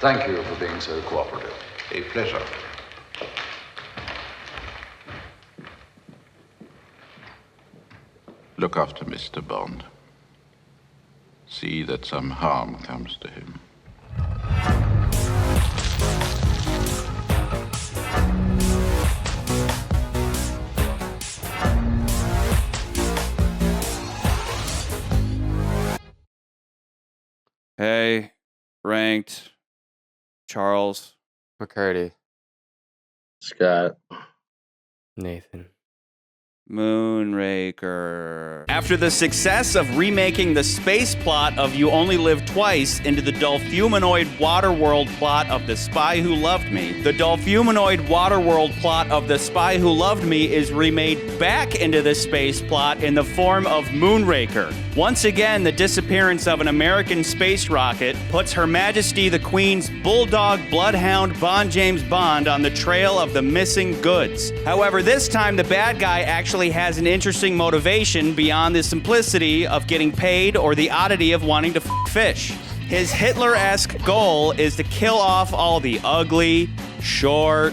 Thank you for being so cooperative. A pleasure. Look after Mr. Bond. See that some harm comes to him. Hey, ranked. Charles. McCurdy. Scott. Nathan. Moonraker. After the success of remaking the space plot of You Only Live Twice into the Dolphumanoid Waterworld plot of The Spy Who Loved Me, the Dolphumanoid Waterworld plot of The Spy Who Loved Me is remade back into the space plot in the form of Moonraker. Once again, the disappearance of an American space rocket puts Her Majesty the Queen's bulldog-bloodhound James Bond on the trail of the missing goods. However, this time the bad guy actually has an interesting motivation beyond the simplicity of getting paid or the oddity of wanting to fish. His Hitler-esque goal is to kill off all the ugly, short,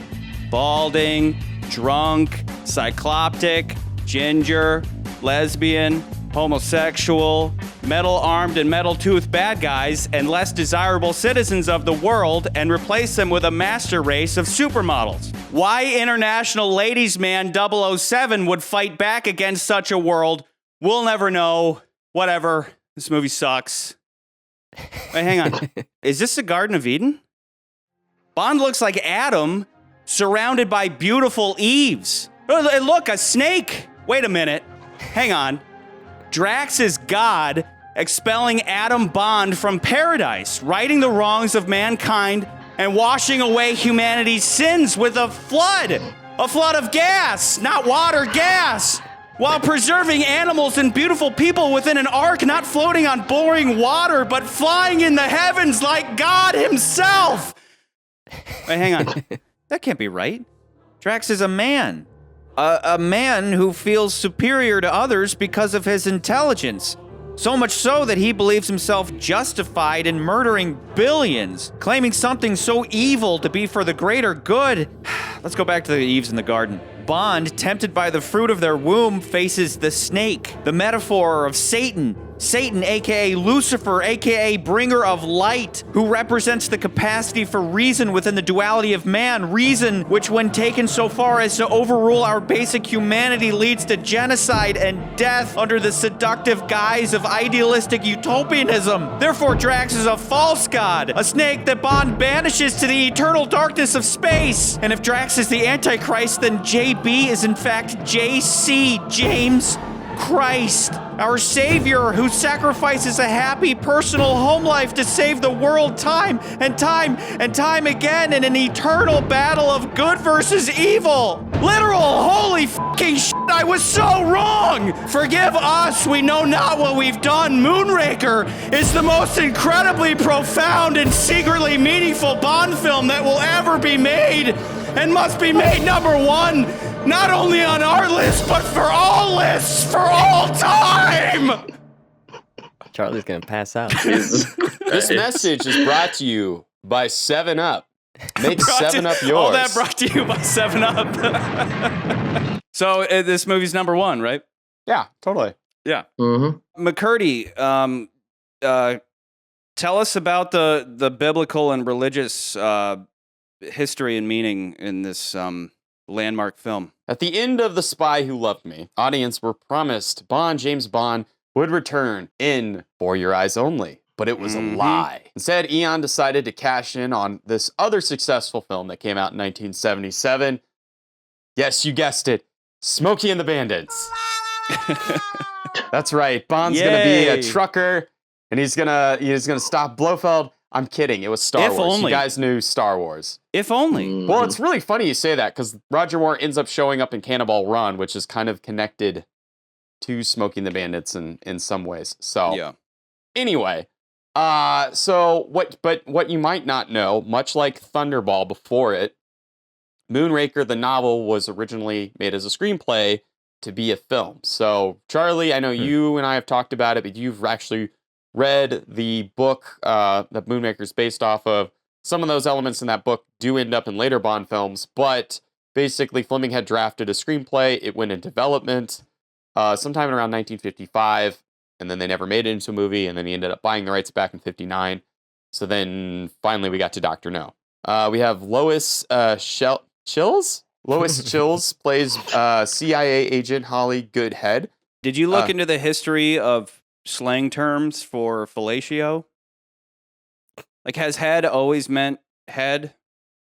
balding, drunk, cycloptic, ginger, lesbian, homosexual, metal-armed and metal-toothed bad guys and less desirable citizens of the world and replace them with a master race of supermodels. Why International Ladies Man 007 would fight back against such a world, we'll never know. Whatever. This movie sucks. Wait, hang on. Is this the Garden of Eden? Bond looks like Adam surrounded by beautiful Eves. Oh, look, a snake. Wait a minute. Hang on. Drax is God expelling Adam Bond from paradise, righting the wrongs of mankind and washing away humanity's sins with a flood of gas, not water, gas, while preserving animals and beautiful people within an ark, not floating on boring water, but flying in the heavens like God himself. Wait, hang on. That can't be right. Drax is a man. A man who feels superior to others because of his intelligence. So much so that he believes himself justified in murdering billions, claiming something so evil to be for the greater good. Let's go back to the Eves in the garden. Bond, tempted by the fruit of their womb, faces the snake, the metaphor of Satan. Satan, aka Lucifer, aka bringer of light, who represents the capacity for reason within the duality of man. Reason which, when taken so far as to overrule our basic humanity, leads to genocide and death under the seductive guise of idealistic utopianism. Therefore, Drax is a false god, a snake that Bond banishes to the eternal darkness of space. And if Drax is the Antichrist, then JB is in fact JC, James Christ, our savior, who sacrifices a happy personal home life to save the world time and time and time again in an eternal battle of good versus evil. Literal holy fucking shit, I was so wrong. Forgive us, we know not what we've done. Moonraker is the most incredibly profound and secretly meaningful Bond film that will ever be made and must be made number one. Not only on our list, but for all lists, for all time! Charlie's gonna pass out. This message is brought to you by 7-Up. Make 7-Up yours. All that brought to you by 7-Up. So this movie's number one, right? Yeah, totally. Yeah. Mm-hmm. McCurdy, tell us about the biblical and religious history and meaning in this landmark film. At the end of The Spy Who Loved Me, audience were promised James Bond would return in For Your Eyes Only, but it was a lie. Instead, Eon decided to cash in on this other successful film that came out in 1977. Yes, you guessed it, Smokey and the Bandits. That's right, Bond's gonna be a trucker, and he's gonna stop Blofeld. I'm kidding. It was Star Wars. Only. You guys knew Star Wars. If only. Well, it's really funny you say that because Roger Moore ends up showing up in Cannonball Run, which is kind of connected to Smoking the Bandits in some ways. So, yeah. Anyway, what you might not know, much like Thunderball before it, Moonraker, the novel, was originally made as a screenplay to be a film. So, Charlie, I know you and I have talked about it, but you've actually read the book that Moonraker's based off of. some of those elements in that book do end up in later Bond films, but basically Fleming had drafted a screenplay. It went in development sometime around 1955, and then they never made it into a movie, and then he ended up buying the rights back in 59. So then finally we got to Dr. No. We have Lois Chiles? Lois Chiles plays CIA agent Holly Goodhead. Did you look into the history of slang terms for fellatio? Like, has head always meant head?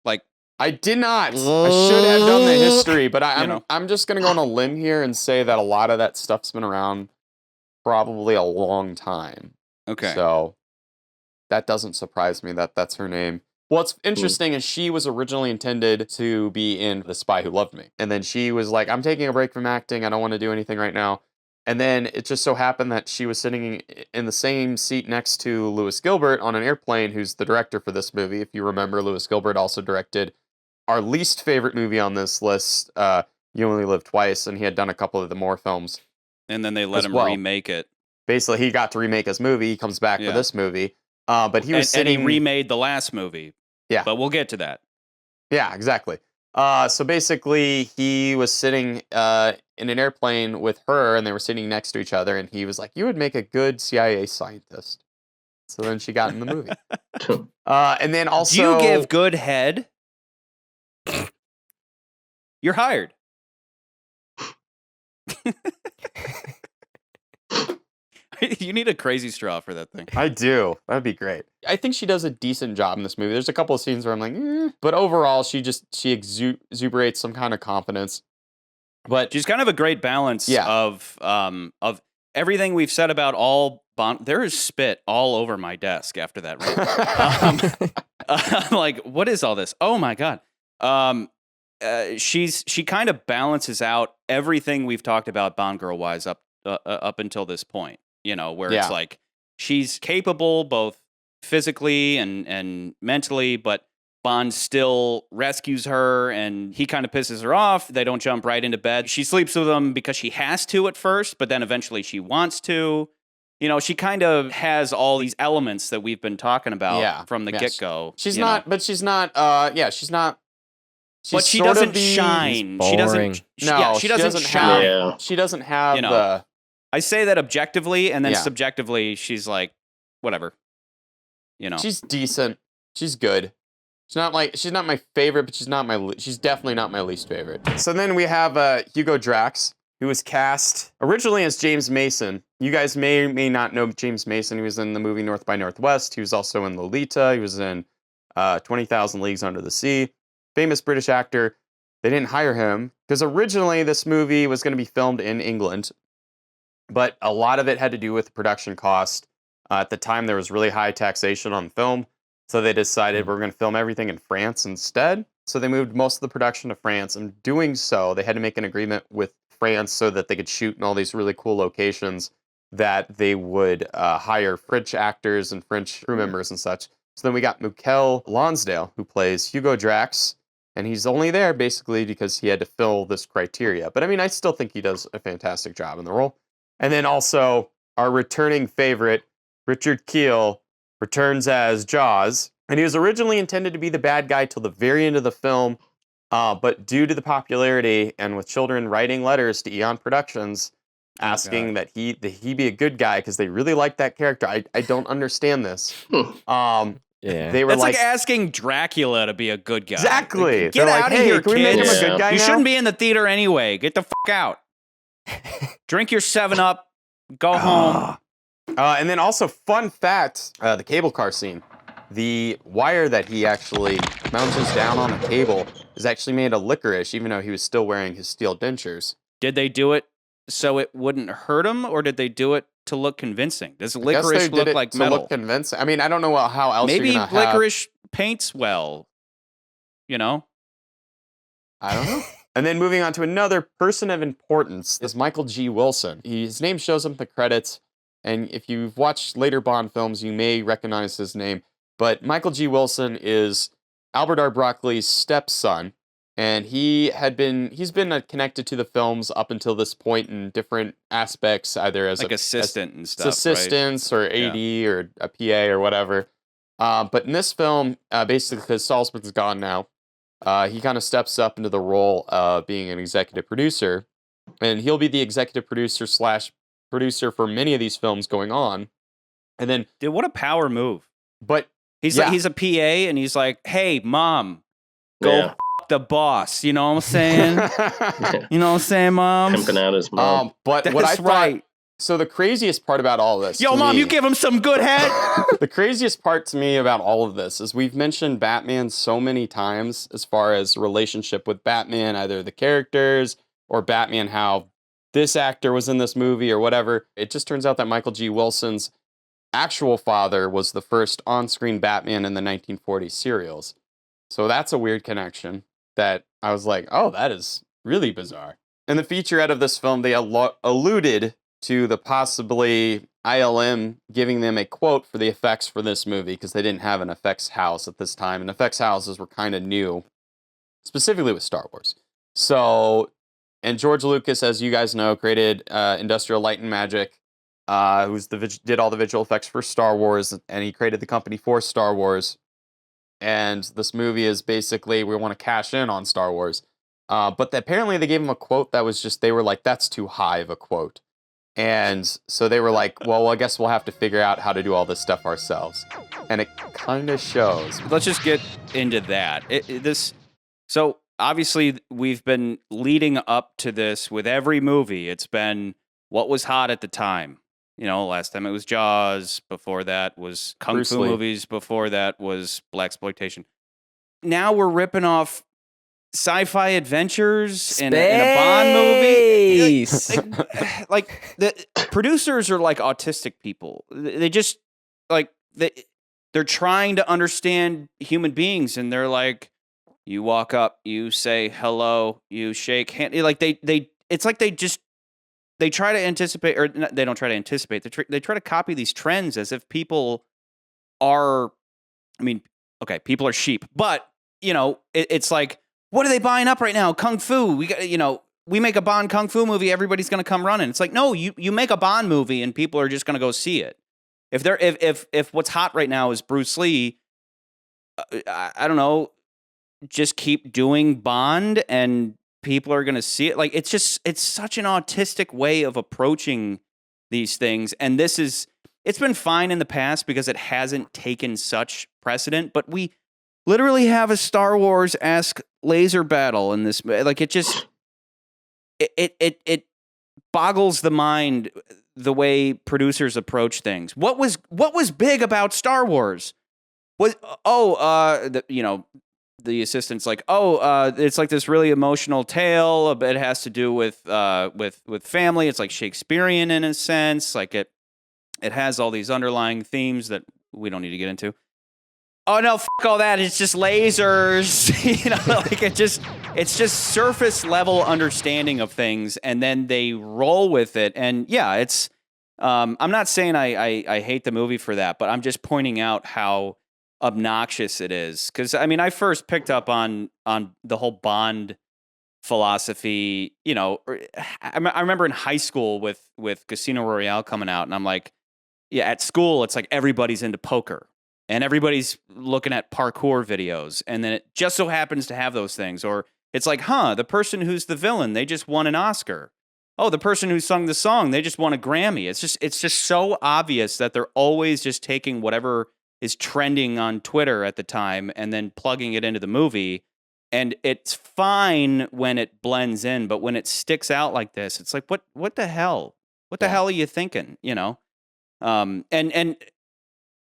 Like, I did not. I should have done the history, but I'm just going to go on a limb here and say that a lot of that stuff's been around probably a long time. okay. So that doesn't surprise me that that's her name. What's interesting is she was originally intended to be in The Spy Who Loved Me. And then she was like, I'm taking a break from acting. I don't want to do anything right now. And then it just so happened that she was sitting in the same seat next to Lewis Gilbert on an airplane, who's the director for this movie. If you remember, Lewis Gilbert also directed our least favorite movie on this list, You Only Live Twice, and he had done a couple of the more films. And then they let him remake it. Basically, he got to remake his movie. He comes back for this movie. But he was sitting... And he remade the last movie. Yeah. But we'll get to that. Yeah, exactly. So basically, he was sitting in an airplane with her, and they were sitting next to each other, and he was like, you would make a good CIA scientist. So then she got in the movie. And then also... Do you give good head? You're hired. You need a crazy straw for that thing. I do. That'd be great. I think she does a decent job in this movie. There's a couple of scenes where I'm like, but overall, she exuberates some kind of confidence. But she's kind of a great balance of everything we've said about all Bond. There is spit all over my desk after that rant. Like, what is all this? Oh my god. She kind of balances out everything we've talked about Bond girl wise up until this point. You know, where it's like she's capable both physically and mentally, but Bond still rescues her and he kind of pisses her off. They don't jump right into bed. She sleeps with him because she has to at first, but then eventually she wants to. You know, she kind of has all these elements that we've been talking about from the get-go. She's not. But she doesn't shine. She doesn't. She doesn't shine. She doesn't have the. I say that objectively, and then subjectively, she's like, whatever. You know, she's decent. She's good. She's not my favorite, but she's definitely not my least favorite. So then we have Hugo Drax, who was cast originally as James Mason. You guys may or may not know James Mason. He was in the movie North by Northwest. He was also in Lolita. He was in 20,000 Leagues Under the Sea. Famous British actor. They didn't hire him because originally this movie was going to be filmed in England. But a lot of it had to do with production cost. At the time, there was really high taxation on film. So they decided we're going to film everything in France instead. So they moved most of the production to France. And doing so, they had to make an agreement with France so that they could shoot in all these really cool locations that they would hire French actors and French crew members and such. So then we got Mikel Lonsdale, who plays Hugo Drax. And he's only there basically because he had to fill this criteria. But I mean, I still think he does a fantastic job in the role. And then also, our returning favorite, Richard Kiel, returns as Jaws. And he was originally intended to be the bad guy till the very end of the film. But due to the popularity and with children writing letters to Eon Productions asking that he be a good guy because they really like that character. I don't understand this. They were That's like asking Dracula to be a good guy. Exactly. Like, get out of here, can we make him a good guy You now? shouldn't be in the theater anyway. Get the fuck out. Drink your 7-Up. Go home. And then also, fun fact, the cable car scene. The wire that he actually mounts down on the cable is actually made of licorice, even though he was still wearing his steel dentures. Did they do it so it wouldn't hurt him, or did they do it to look convincing? Does licorice look like metal? To look convincing. I mean, I don't know how else Maybe you're gonna licorice paints well. You know? I don't know. And then moving on to another person of importance is Michael G. Wilson. His name shows up in the credits, and if you've watched later Bond films, you may recognize his name. But Michael G. Wilson is Albert R. Broccoli's stepson, and he's been connected to the films up until this point in different aspects, either as like assistant and stuff, assistants, right? Or AD or a PA or whatever. But in this film, basically, because Salzman's gone now, he kind of steps up into the role of being an executive producer, and he'll be the executive producer slash producer for many of these films going on. And then, Dude, what a power move. but He's yeah. like, he's a PA, and he's like, "Hey, mom, go Yeah. f- the boss." You know what I'm saying? You know what I'm saying, mom? Pimping out his mom. But That's what I thought, right. so the craziest part about all this, Yo, to mom, me- you give him some good head. the craziest part to me about all of this is we've mentioned Batman so many times as far as relationship with Batman, either the characters or Batman, how this actor was in this movie or whatever. It just turns out that Michael G. Wilson's actual father was the first on-screen Batman in the 1940s serials. So that's a weird connection that I was like, oh, that is really bizarre. In the featurette of this film, they alluded to the possibly ILM giving them a quote for the effects for this movie because they didn't have an effects house at this time, and effects houses were kind of new, specifically with Star Wars. So, and George Lucas, as you guys know, created Industrial Light and Magic, did all the visual effects for Star Wars, and he created the company for Star Wars. And this movie is basically, we want to cash in on Star Wars. But apparently they gave him a quote that was just, they were like, that's too high of a quote. And so they were like, well, I guess we'll have to figure out how to do all this stuff ourselves. And it kind of shows. Let's just get into that. So obviously we've been leading up to this with every movie. It's been what was hot at the time. You know, last time it was Jaws. Before that was Kung Bruce Fu Lee. movies. Before that was blaxploitation. Now we're ripping off sci-fi adventures in a Bond movie. Space. Like the producers are like autistic people. They just like they're trying to understand human beings, and they're like, you walk up, you say hello, you shake hand. Like it's like they try to anticipate, or they don't try to anticipate. They try to copy these trends as if people are. I mean, okay, people are sheep, but you know, it's like, what are they buying up right now? Kung Fu. We got, you know, we make a Bond Kung Fu movie, everybody's going to come running. It's like, no, you make a Bond movie and people are just going to go see it. If what's hot right now is Bruce Lee, I don't know, just keep doing Bond and people are going to see it. Like, it's such an autistic way of approaching these things. And it's been fine in the past because it hasn't taken such precedent, but we literally have a Star Wars-esque laser battle in this. Like, it boggles the mind the way producers approach things. What was big about Star Wars? The assistant's like, it's like this really emotional tale. It has to do with family. It's like Shakespearean in a sense. Like it has all these underlying themes that we don't need to get into. Oh no, f*** all that. It's just lasers. You know, like it's just surface level understanding of things, and then they roll with it. And yeah, it's I'm not saying I hate the movie for that, but I'm just pointing out how obnoxious it is. Because I mean, I first picked up on the whole Bond philosophy. You know, I remember in high school with Casino Royale coming out, and I'm like, yeah, at school it's like everybody's into poker. And everybody's looking at parkour videos, and then it just so happens to have those things. Or it's like, the person who's the villain, they just won an Oscar. Oh, the person who sung the song, they just won a Grammy. It's just so obvious that they're always just taking whatever is trending on Twitter at the time and then plugging it into the movie. And it's fine when it blends in, but when it sticks out like this, it's like, what the hell? What the hell are you thinking? You know?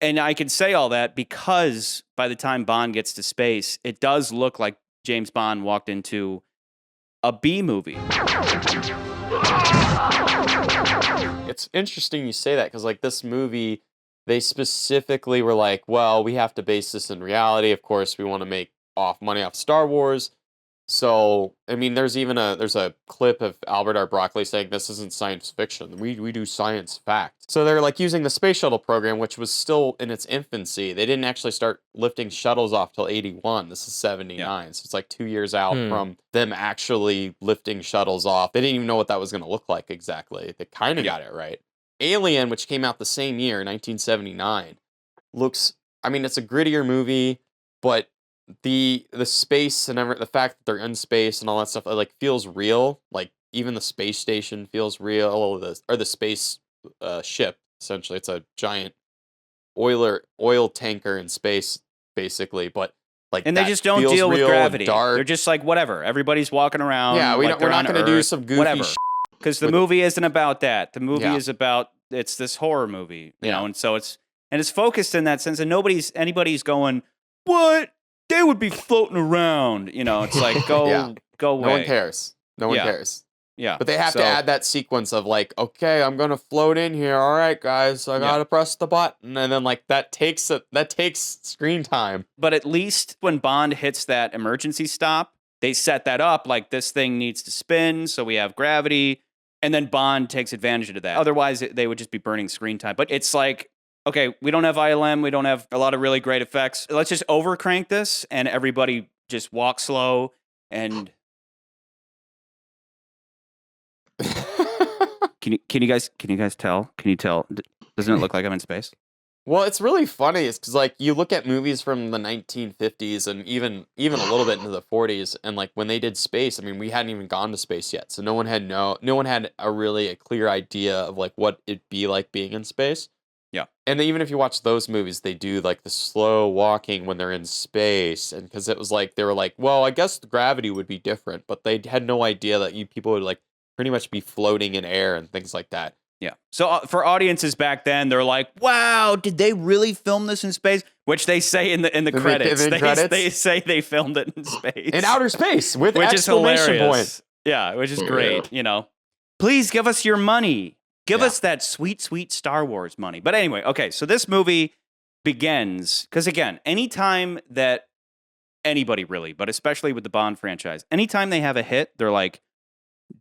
And I can say all that because by the time Bond gets to space, it does look like James Bond walked into a B movie. It's interesting you say that because, like, this movie, they specifically were like, well, we have to base this in reality. Of course, we want to make money off Star Wars. So, I mean, there's a clip of Albert R. Broccoli saying this isn't science fiction. We do science fact. So they're like using the space shuttle program, which was still in its infancy. They didn't actually start lifting shuttles off till 81. This is 79. Yeah. So it's like 2 years out from them actually lifting shuttles off. They didn't even know what that was going to look like exactly. They kind of got it right. Alien, which came out the same year, 1979, looks I mean, it's a grittier movie, but the space and the fact that they're in space and all that stuff like feels real. Like even the space station feels real. Or the space ship, essentially, it's a giant oil tanker in space, basically. But like, and they that just don't feels deal with real, gravity. Dark. They're just like whatever. Everybody's walking around. Yeah, we're not going to do some goofy whatever. shit. Because the movie isn't about that. The movie Yeah. is about it's this horror movie, you Yeah. know, and so it's focused in that sense, and anybody's going, what? They would be floating around, you know. It's like go away. No one cares. No one cares. Yeah, But they have to add that sequence of like, okay, I'm gonna float in here. All right, guys, I gotta press the button, and then like that takes screen time. But at least when Bond hits that emergency stop, they set that up like this thing needs to spin, so we have gravity, and then Bond takes advantage of that. Otherwise, they would just be burning screen time. But it's like, okay, we don't have ILM, we don't have a lot of really great effects. Let's just overcrank this, and everybody just walk slow and. Can you guys tell? Can you tell? Doesn't it look like I'm in space? Well, it's really funny. It's because like you look at movies from the 1950s and even a little bit into the 40s, and like when they did space, I mean, we hadn't even gone to space yet, so no one had a clear idea of like what it'd be like being in space. Yeah, and even if you watch those movies, they do like the slow walking when they're in space, and because it was like they were like, well, I guess the gravity would be different, but they had no idea that people would like pretty much be floating in air and things like that. Yeah. So for audiences back then, they're like, "Wow, did they really film this in space?" Which they say in the credits. They say they filmed it in space, in outer space, with which is exclamation hilarious. point. Yeah, which is great. You know, please give us your money. Give us that sweet, sweet Star Wars money. But anyway, okay. So this movie begins because again, anytime that anybody really, but especially with the Bond franchise, anytime they have a hit, they're like,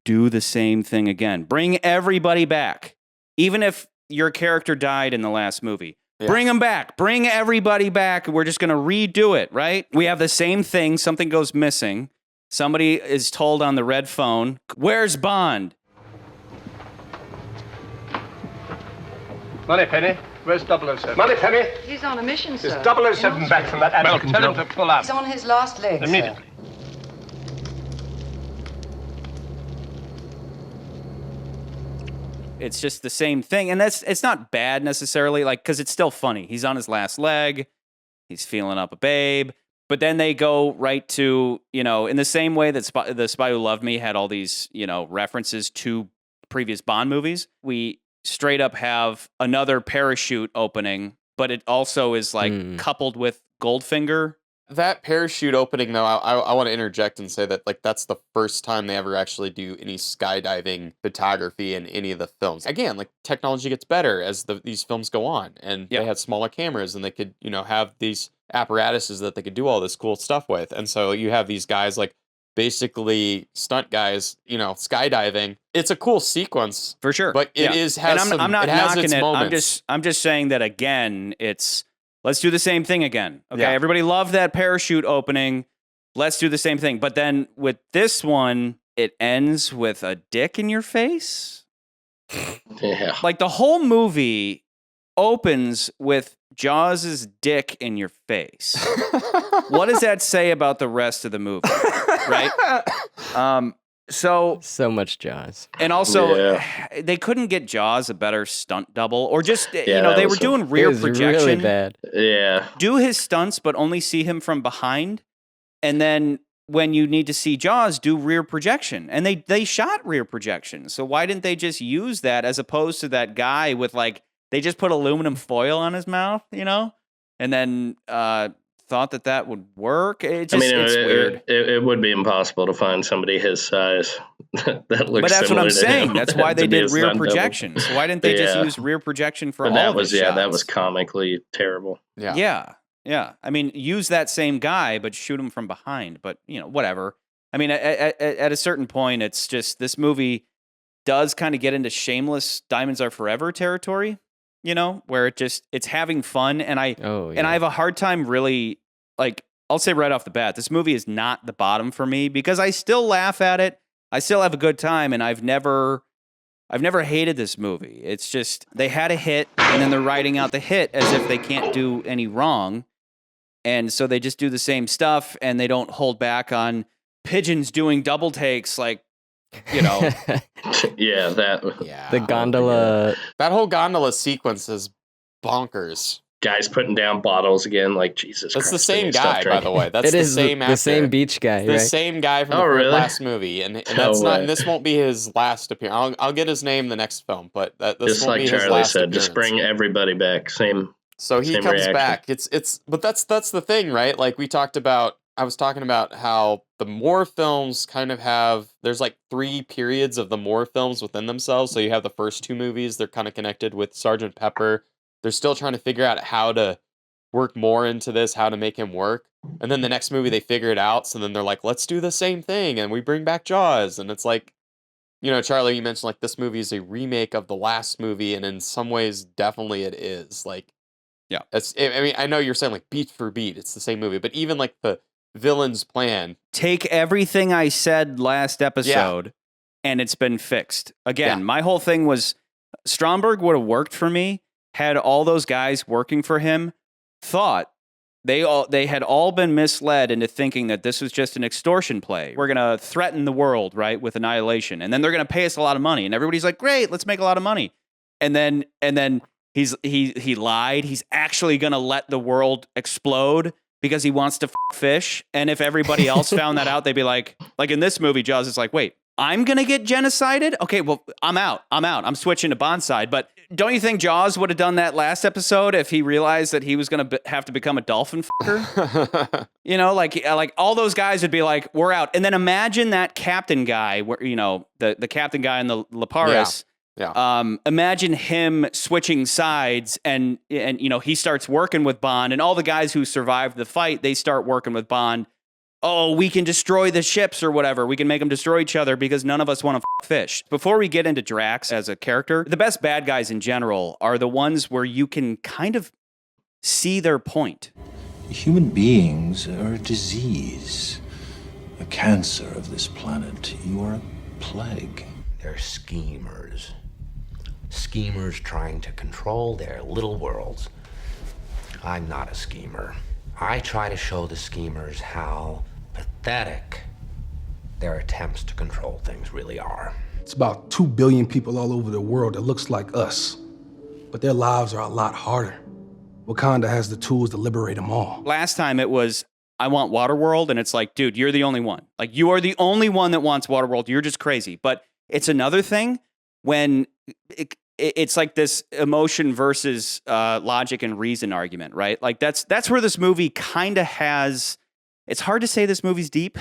do the same thing again. Bring everybody back. Even if your character died in the last movie. Yeah. Bring them back. Bring everybody back. We're just going to redo it, right? We have the same thing. Something goes missing. Somebody is told on the red phone, where's Bond? Moneypenny, where's 007? Moneypenny? He's on a mission, sir. Is 007 back from that attic? Tell him to pull up. He's on his last legs, immediately. Sir. It's just the same thing. And it's not bad necessarily, like, because it's still funny. He's on his last leg. He's feeling up a babe. But then they go right to, you know, in the same way that The Spy Who Loved Me had all these, you know, references to previous Bond movies. We straight up have another parachute opening, but it also is like coupled with Goldfinger. That parachute opening, though, I want to interject and say that like that's the first time they ever actually do any skydiving photography in any of the films. Again, like technology gets better as these films go on, and they had smaller cameras, and they could, you know, have these apparatuses that they could do all this cool stuff with. And so you have these guys like basically stunt guys, you know, skydiving. It's a cool sequence for sure, but it is has and I'm not it has knocking its it. moments. I'm just saying that again. Let's do the same thing again. Okay, everybody loved that parachute opening. Let's do the same thing. But then with this one, it ends with a dick in your face. Yeah. Like the whole movie opens with Jaws' dick in your face. What does that say about the rest of the movie? Right? So much Jaws. And also, they couldn't get Jaws a better stunt double, or just, you know, they were doing rear projection. Really bad. Yeah. Do his stunts, but only see him from behind. And then when you need to see Jaws, do rear projection. And they shot rear projection. So why didn't they just use that as opposed to that guy with like, they just put aluminum foil on his mouth, you know? And then thought that would work. It's weird. It would be impossible to find somebody his size that looks. But that's what I'm saying. Him. That's why they did rear stunt projection. So why didn't they just use rear projection for all of his shots? That was comically terrible. Yeah. I mean, use that same guy, but shoot him from behind. But you know, whatever. I mean, at a certain point, it's just this movie does kind of get into shameless Diamonds Are Forever territory. You know, where it's having fun, and I have a hard time really, like, I'll say right off the bat, this movie is not the bottom for me because I still laugh at it. I still have a good time, and I've never I've never hated this movie. It's just they had a hit, and then they're writing out the hit as if they can't do any wrong. And so they just do the same stuff, and they don't hold back on pigeons doing double takes, like, you know. Yeah, that. Yeah. The gondola. That whole gondola sequence is bonkers. Guys putting down bottles again, like Jesus That's Christ. the same they need to stop guy, by drinking. the way. That's It the is same actor. the same beach guy, The right? same guy from Oh, the really? last movie, and No that's not. way. And this won't be his last appearance. I'll get his name the next film, but this Just won't like be his Charlie last said, just appearance. bring everybody back. Same. So he same comes reaction. back. But that's the thing, right? Like we talked about. I was talking about how the Moore films kind of have. There's like 3 periods of the Moore films within themselves. So you have the first 2 movies. They're kind of connected with Sgt. Pepper. They're still trying to figure out how to work more into this, how to make him work. And then the next movie they figure it out, so then they're like, let's do the same thing, and we bring back Jaws. And it's like, you know, Charlie, you mentioned like this movie is a remake of the last movie, and in some ways definitely it is. Like, yeah. I mean, I know you're saying like beat for beat, it's the same movie, but even like the villain's plan. Take everything I said last episode, and it's been fixed. Again, my whole thing was Stromberg would have worked for me had all those guys working for him thought they had all been misled into thinking that this was just an extortion play. We're gonna threaten the world, right, with annihilation, and then they're gonna pay us a lot of money, and everybody's like, "Great, let's make a lot of money." And then he lied. He's actually gonna let the world explode because he wants to fish. And if everybody else found that out, they'd be like in this movie, Jaws is like, "Wait, I'm gonna get genocided? Okay, well, I'm out. I'm switching to Bond's side." But don't you think Jaws would have done that last episode if he realized that he was gonna have to become a dolphin fucker? You know, like all those guys would be like, "We're out." And then imagine that captain guy, where you know the captain guy in the Laparis. Yeah. Imagine him switching sides, and you know he starts working with Bond, and all the guys who survived the fight, they start working with Bond. Oh, we can destroy the ships or whatever. We can make them destroy each other because none of us want to fish. Before we get into Drax as a character, the best bad guys in general are the ones where you can kind of see their point. Human beings are a disease, a cancer of this planet. You are a plague. They're schemers. Schemers trying to control their little worlds. I'm not a schemer. I try to show the schemers how pathetic their attempts to control things really are. It's about 2 billion people all over the world that looks like us, but their lives are a lot harder. Wakanda has the tools to liberate them all. Last time it was, I want Waterworld, and it's like, dude, you're the only one. Like, you are the only one that wants Waterworld. You're just crazy. But it's another thing when it's like this emotion versus logic and reason argument, right? Like that's where this movie kind of has. It's hard to say this movie's deep.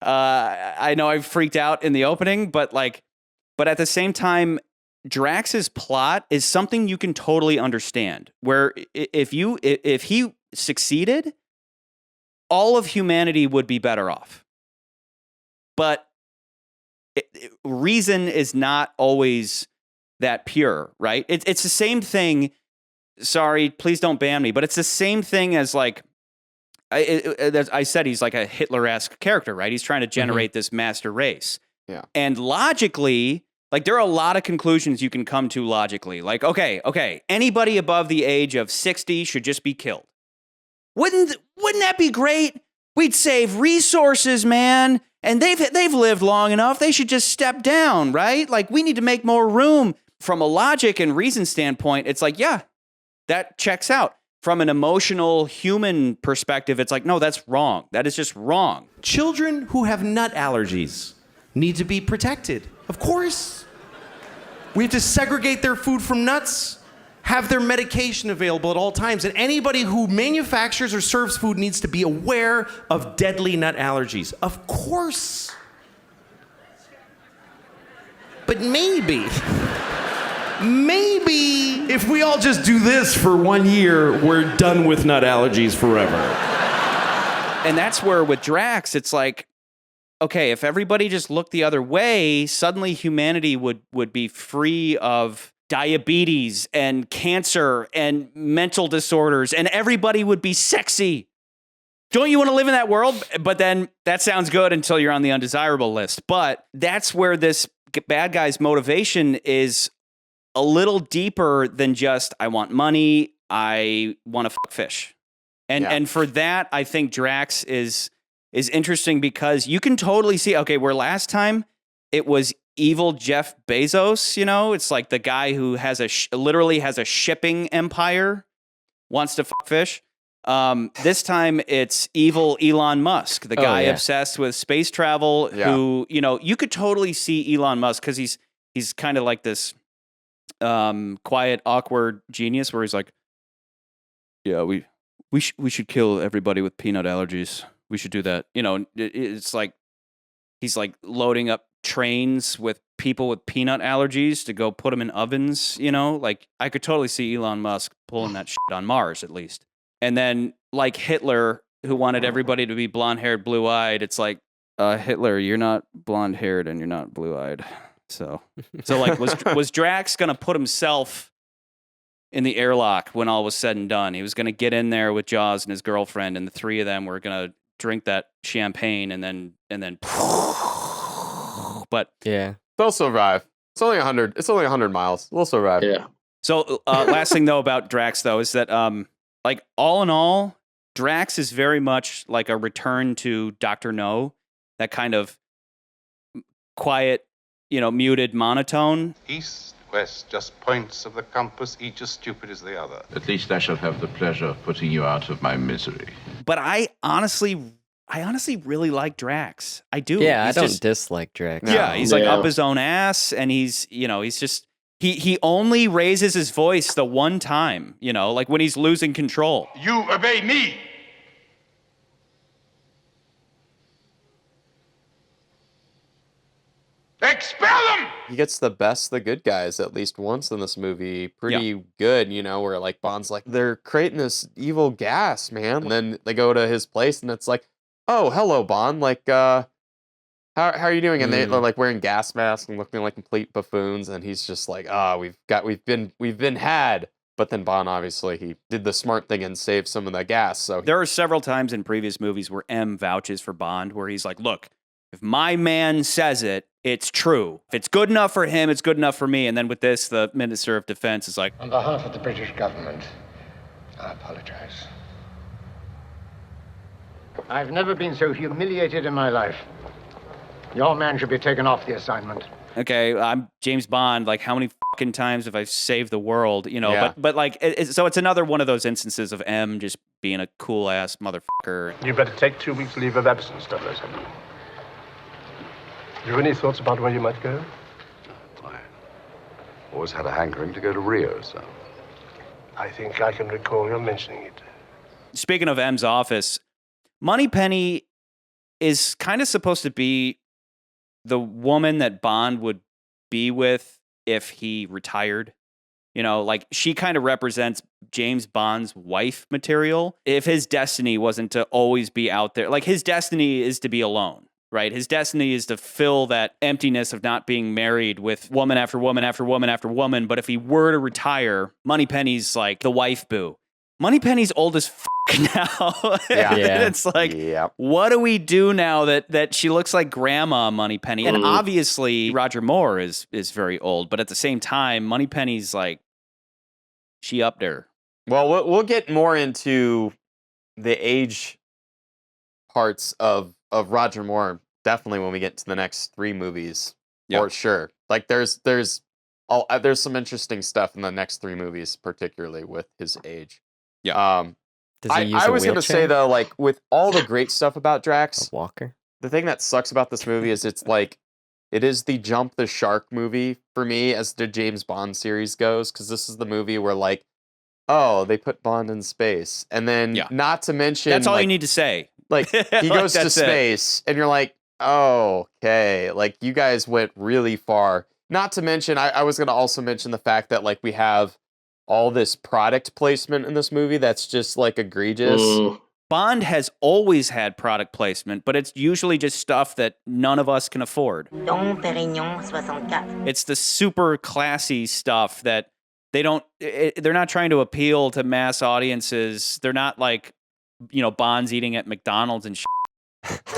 I know I freaked out in the opening, but at the same time, Drax's plot is something you can totally understand. Where if he succeeded, all of humanity would be better off. But reason is not always that pure, right? It's the same thing. Sorry, please don't ban me, but it's the same thing as like I said, he's like a Hitler-esque character, right? He's trying to generate this master race. Yeah. And logically, like there are a lot of conclusions you can come to logically. Like, okay, anybody above the age of 60 should just be killed. Wouldn't that be great? We'd save resources, man. And they've lived long enough. They should just step down, right? Like we need to make more room. From a logic and reason standpoint, it's like, yeah, that checks out. From an emotional human perspective, it's like, no, that's wrong. That is just wrong. Children who have nut allergies need to be protected. Of course. We have to segregate their food from nuts, have their medication available at all times. And anybody who manufactures or serves food needs to be aware of deadly nut allergies. Of course. But maybe if we all just do this for 1 year, we're done with nut allergies forever. And that's where with Drax, it's like, okay, if everybody just looked the other way, suddenly humanity would be free of diabetes and cancer and mental disorders, and everybody would be sexy. Don't you want to live in that world? But then that sounds good until you're on the undesirable list. But that's where this bad guy's motivation is a little deeper than just I want money, I want to fuck fish. And for that, I think Drax is interesting because you can totally see, okay, where last time it was evil Jeff Bezos, you know, it's like the guy who has literally has a shipping empire, wants to fuck fish. This time it's evil Elon Musk, the guy obsessed with space travel who, you know, you could totally see Elon Musk because he's kind of like this quiet, awkward genius where he's like, yeah, we should kill everybody with peanut allergies. We should do that. You know, it's like he's like loading up trains with people with peanut allergies to go put them in ovens, you know? Like I could totally see Elon Musk pulling that shit on Mars at least. And then like Hitler, who wanted everybody to be blonde-haired, blue-eyed, it's like, Hitler, you're not blonde-haired and you're not blue-eyed. So like was Drax going to put himself in the airlock when all was said and done? He was going to get in there with Jaws and his girlfriend, and the three of them were going to drink that champagne and then but they'll survive. It's only 100 miles. We'll survive. Yeah. So last thing though about Drax though is that like all in all, Drax is very much like a return to Dr. No, that kind of quiet, you know, muted monotone. East, west, just points of the compass, each as stupid as the other. At least I shall have the pleasure of putting you out of my misery. But I honestly really like Drax. I do. Yeah, I don't dislike Drax. Yeah, he's like up his own ass, and he's, you know, he's just he only raises his voice the one time, you know, like when he's losing control. You obey me. Expel them! He gets the best the good guys at least once in this movie. Pretty good, you know, where like Bond's like, they're creating this evil gas, man. And then they go to his place and it's like, oh, hello, Bond. Like, how are you doing? And they're like wearing gas masks and looking like complete buffoons. And he's just like, we've been had. But then Bond, obviously, he did the smart thing and saved some of the gas. So there are several times in previous movies where M vouches for Bond, where he's like, look, if my man says it, it's true. If it's good enough for him, it's good enough for me. And then with this, the Minister of Defense is like, on behalf of the British government, I apologize. I've never been so humiliated in my life. Your man should be taken off the assignment. Okay, I'm James Bond. Like, how many fucking times have I saved the world? You know, but like, so it's another one of those instances of M just being a cool ass motherfucker. You better take 2 weeks leave of absence, 007. You any thoughts about where you might go? I always had a hankering to go to Rio, so. I think I can recall your mentioning it. Speaking of M's office, Moneypenny is kind of supposed to be the woman that Bond would be with if he retired. You know, like she kind of represents James Bond's wife material. If his destiny wasn't to always be out there, like his destiny is to be alone. Right? His destiny is to fill that emptiness of not being married with woman after woman after woman after woman. But if he were to retire, Moneypenny's like the wife boo. Moneypenny's old as now. It's like, what do we do now that she looks like Grandma Moneypenny? And obviously, Roger Moore is very old. But at the same time, Moneypenny's like, she up there. Well, we'll get more into the age parts of Roger Moore definitely when we get to the next 3 movies, for sure. Like there's some interesting stuff in the next 3 movies, particularly with his age. Yeah. I was gonna say though, like with all the great stuff about Drax, a walker. The thing that sucks about this movie is it's like it is the jump the shark movie for me as the James Bond series goes, because this is the movie where like, oh, they put Bond in space, and then not to mention that's all like, you need to say. Like he goes to space, and you're like, oh, okay, like you guys went really far. Not to mention, I was going to also mention the fact that like we have all this product placement in this movie that's just like egregious. Bond has always had product placement, but it's usually just stuff that none of us can afford. It's the super classy stuff that they're not trying to appeal to mass audiences. They're not like, you know, Bond's eating at McDonald's and shit.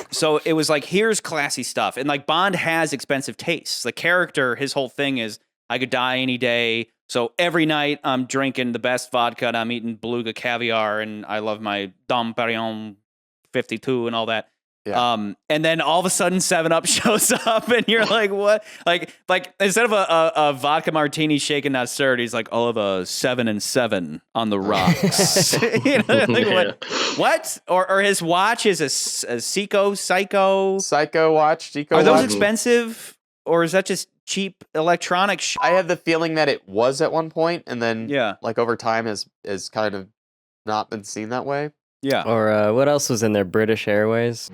So it was like, here's classy stuff. And like Bond has expensive tastes. The character, his whole thing is, I could die any day. So every night I'm drinking the best vodka and I'm eating beluga caviar and I love my Dom Perignon 52 and all that. Yeah. And then all of a sudden 7-Up shows up and you're like, what? Like instead of a vodka martini shaken not stirred, he's like, I'll have a 7 and 7 on the rocks. You know, like, what? Or his watch is a Seiko watch. Are those expensive or is that just cheap electronic shit? I have the feeling that it was at one point and then like over time has kind of not been seen that way. Yeah. Or what else was in there? British Airways.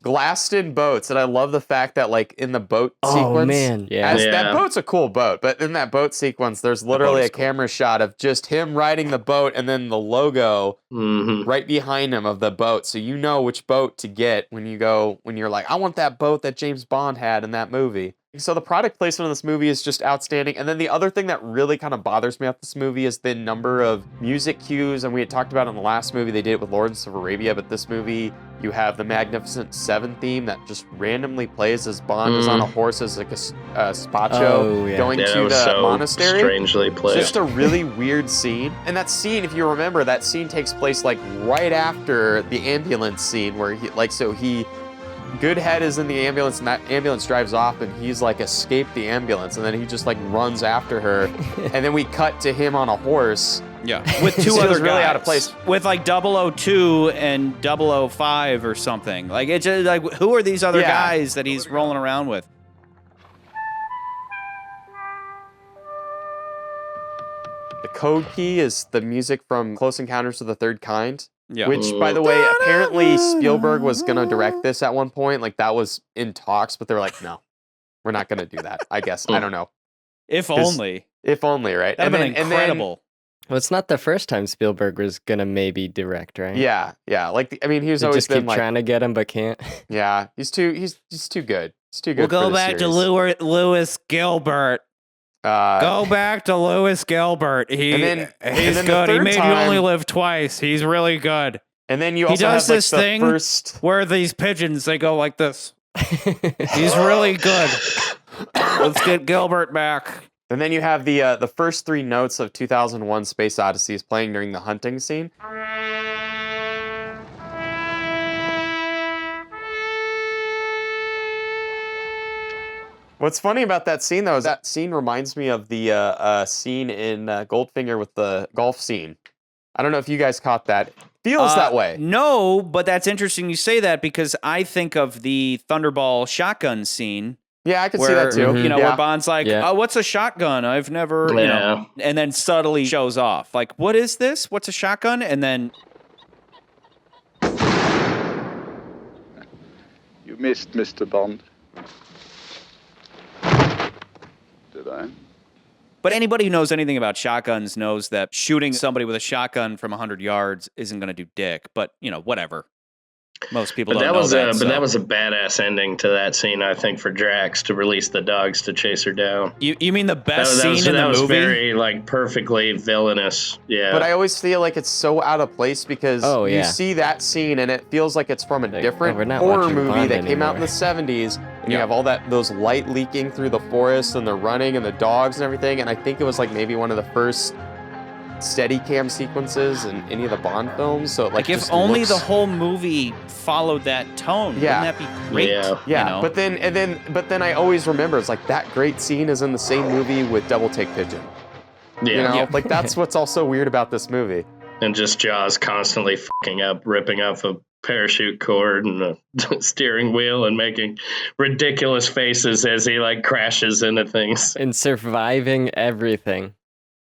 Glassed in boats, and I love the fact that like in the boat sequence, man, yeah. That boat's a cool boat, but in that boat sequence, there's literally a camera shot of just him riding the boat and then the logo right behind him of the boat, so you know which boat to get when you're like, I want that boat that James Bond had in that movie. So the product placement of this movie is just outstanding. And then the other thing that really kind of bothers me about this movie is the number of music cues. And we had talked about in the last movie, they did it with Lawrence of Arabia, but this movie, you have the Magnificent Seven theme that just randomly plays as Bond is on a horse as like a spacho going to the monastery. Strangely played. Just a really weird scene. And that scene, if you remember, that scene takes place like right after the ambulance scene where Goodhead is in the ambulance and that ambulance drives off and he's like escaped the ambulance and then he just like runs after her and then we cut to him on a horse. Yeah, with two other guys. Really out of place. With like 002 and 005 or something. Like it's just like, who are these other guys that he's rolling around with? The code key is the music from Close Encounters of the Third Kind. Yeah. Which, by the way, apparently Spielberg was going to direct this at one point. Like, that was in talks, but they were like, no, we're not going to do that, I guess. I don't know. If only. If only, right? That would have been incredible. Well, it's not the first time Spielberg was going to maybe direct, right? Yeah. Like, I mean, he's always just been keep like... trying to get him, but can't. Yeah, he's too good. He's too good. We'll go back to Louis Gilbert. Go back to Louis Gilbert. He's good. He made You Only Live Twice. He's really good. And then you also does have this like, thing the first... where these pigeons, they go like this. He's really good. Let's get Gilbert back. And then you have the first 3 notes of 2001 Space Odyssey is playing during the hunting scene. What's funny about that scene, though, is that scene reminds me of the scene in Goldfinger with the golf scene. I don't know if you guys caught that. Feels that way. No, but that's interesting you say that because I think of the Thunderball shotgun scene. Yeah, I can see that too. You know, where Bond's like, oh, what's a shotgun? I've never, you know, and then subtly shows off. Like, what is this? What's a shotgun? And then... You missed, Mr. Bond. Did I? But anybody who knows anything about shotguns knows that shooting somebody with a shotgun from 100 yards isn't going to do dick. But, you know, whatever. Most people don't know that. But that was a badass ending to that scene, I think, for Drax to release the dogs to chase her down. You mean the best scene in the movie? That was very, like, perfectly villainous. Yeah. But I always feel like it's so out of place because you see that scene and it feels like it's from a different horror movie that came out in the 70s. And you have all those light leaking through the forest and the running and the dogs and everything. And I think it was like maybe one of the first steady cam sequences in any of the Bond films. So like if only the whole movie followed that tone, wouldn't that be great? Yeah. You know? But then I always remember it's like that great scene is in the same movie with Double Take Pigeon. Yeah. You know, like that's what's also weird about this movie. And just Jaws constantly fucking up, ripping off a parachute cord and a steering wheel and making ridiculous faces as he like crashes into things. And surviving everything.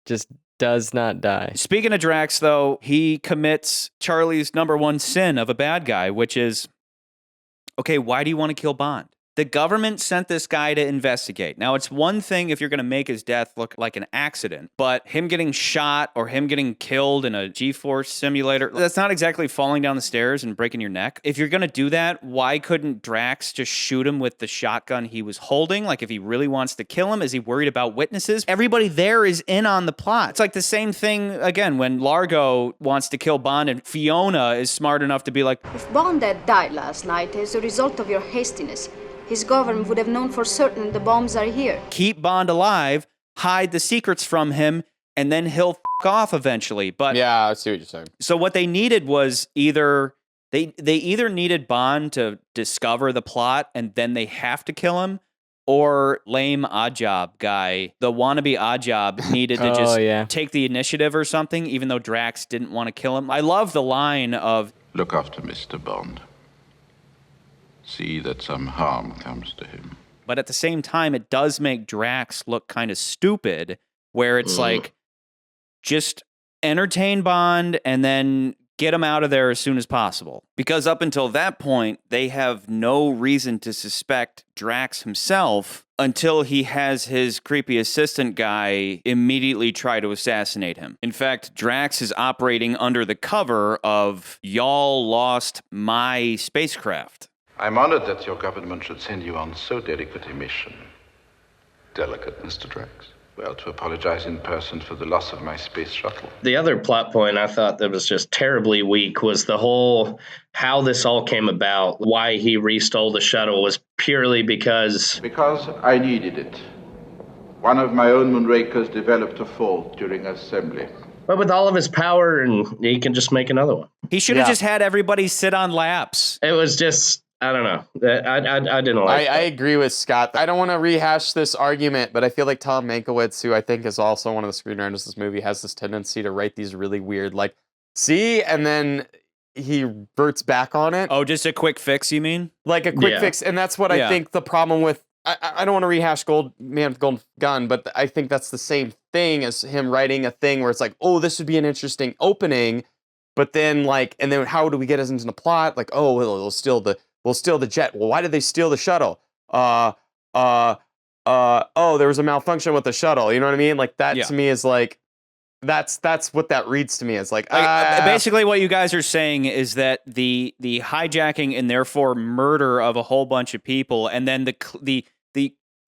Just does not die. Speaking of Drax, though, he commits Charlie's #1 sin of a bad guy, which is, okay, why do you want to kill Bond? The government sent this guy to investigate. Now, it's one thing if you're going to make his death look like an accident, but him getting shot or him getting killed in a G-force simulator, that's not exactly falling down the stairs and breaking your neck. If you're going to do that, why couldn't Drax just shoot him with the shotgun he was holding? Like, if he really wants to kill him, is he worried about witnesses? Everybody there is in on the plot. It's like the same thing, again, when Largo wants to kill Bond and Fiona is smart enough to be like, if Bond had died last night as a result of your hastiness, his government would have known for certain the bombs are here. Keep Bond alive, hide the secrets from him, and then he'll f*** off eventually. But yeah, I see what you're saying. So what they needed was either they either needed Bond to discover the plot and then they have to kill him, or lame Oddjob guy, the wannabe Oddjob, needed to just take the initiative or something, even though Drax didn't want to kill him. I love the line of, "Look after Mr. Bond. See that some harm comes to him." But at the same time, it does make Drax look kind of stupid, where it's like, just entertain Bond and then get him out of there as soon as possible. Because up until that point, they have no reason to suspect Drax himself until he has his creepy assistant guy immediately try to assassinate him. In fact, Drax is operating under the cover of "Y'all lost my spacecraft." I'm honored that your government should send you on so delicate a mission. Delicate, Mr. Drax. Well, to apologize in person for the loss of my space shuttle. The other plot point I thought that was just terribly weak was the whole how this all came about. Why he restole the shuttle was purely because I needed it. One of my own Moonrakers developed a fault during assembly. But with all of his power, and he can just make another one. He should have just had everybody sit on laps. It was just, I don't know. I didn't like it. I agree with Scott. I don't want to rehash this argument, but I feel like Tom Mankiewicz, who I think is also one of the screenwriters of this movie, has this tendency to write these really weird, like, see, and then he reverts back on it. Oh, just a quick fix, you mean? Like a quick fix. And that's what I think the problem with, I don't want to rehash Man with Golden Gun, but I think that's the same thing as him writing a thing where it's like, oh, this would be an interesting opening, but then like, and then how do we get us into the plot? Like, oh, we'll steal the jet. Well, why did they steal the shuttle? Oh, there was a malfunction with the shuttle. You know what I mean? Like that to me is like, that's what that reads to me as like basically what you guys are saying is that the hijacking and therefore murder of a whole bunch of people, and then the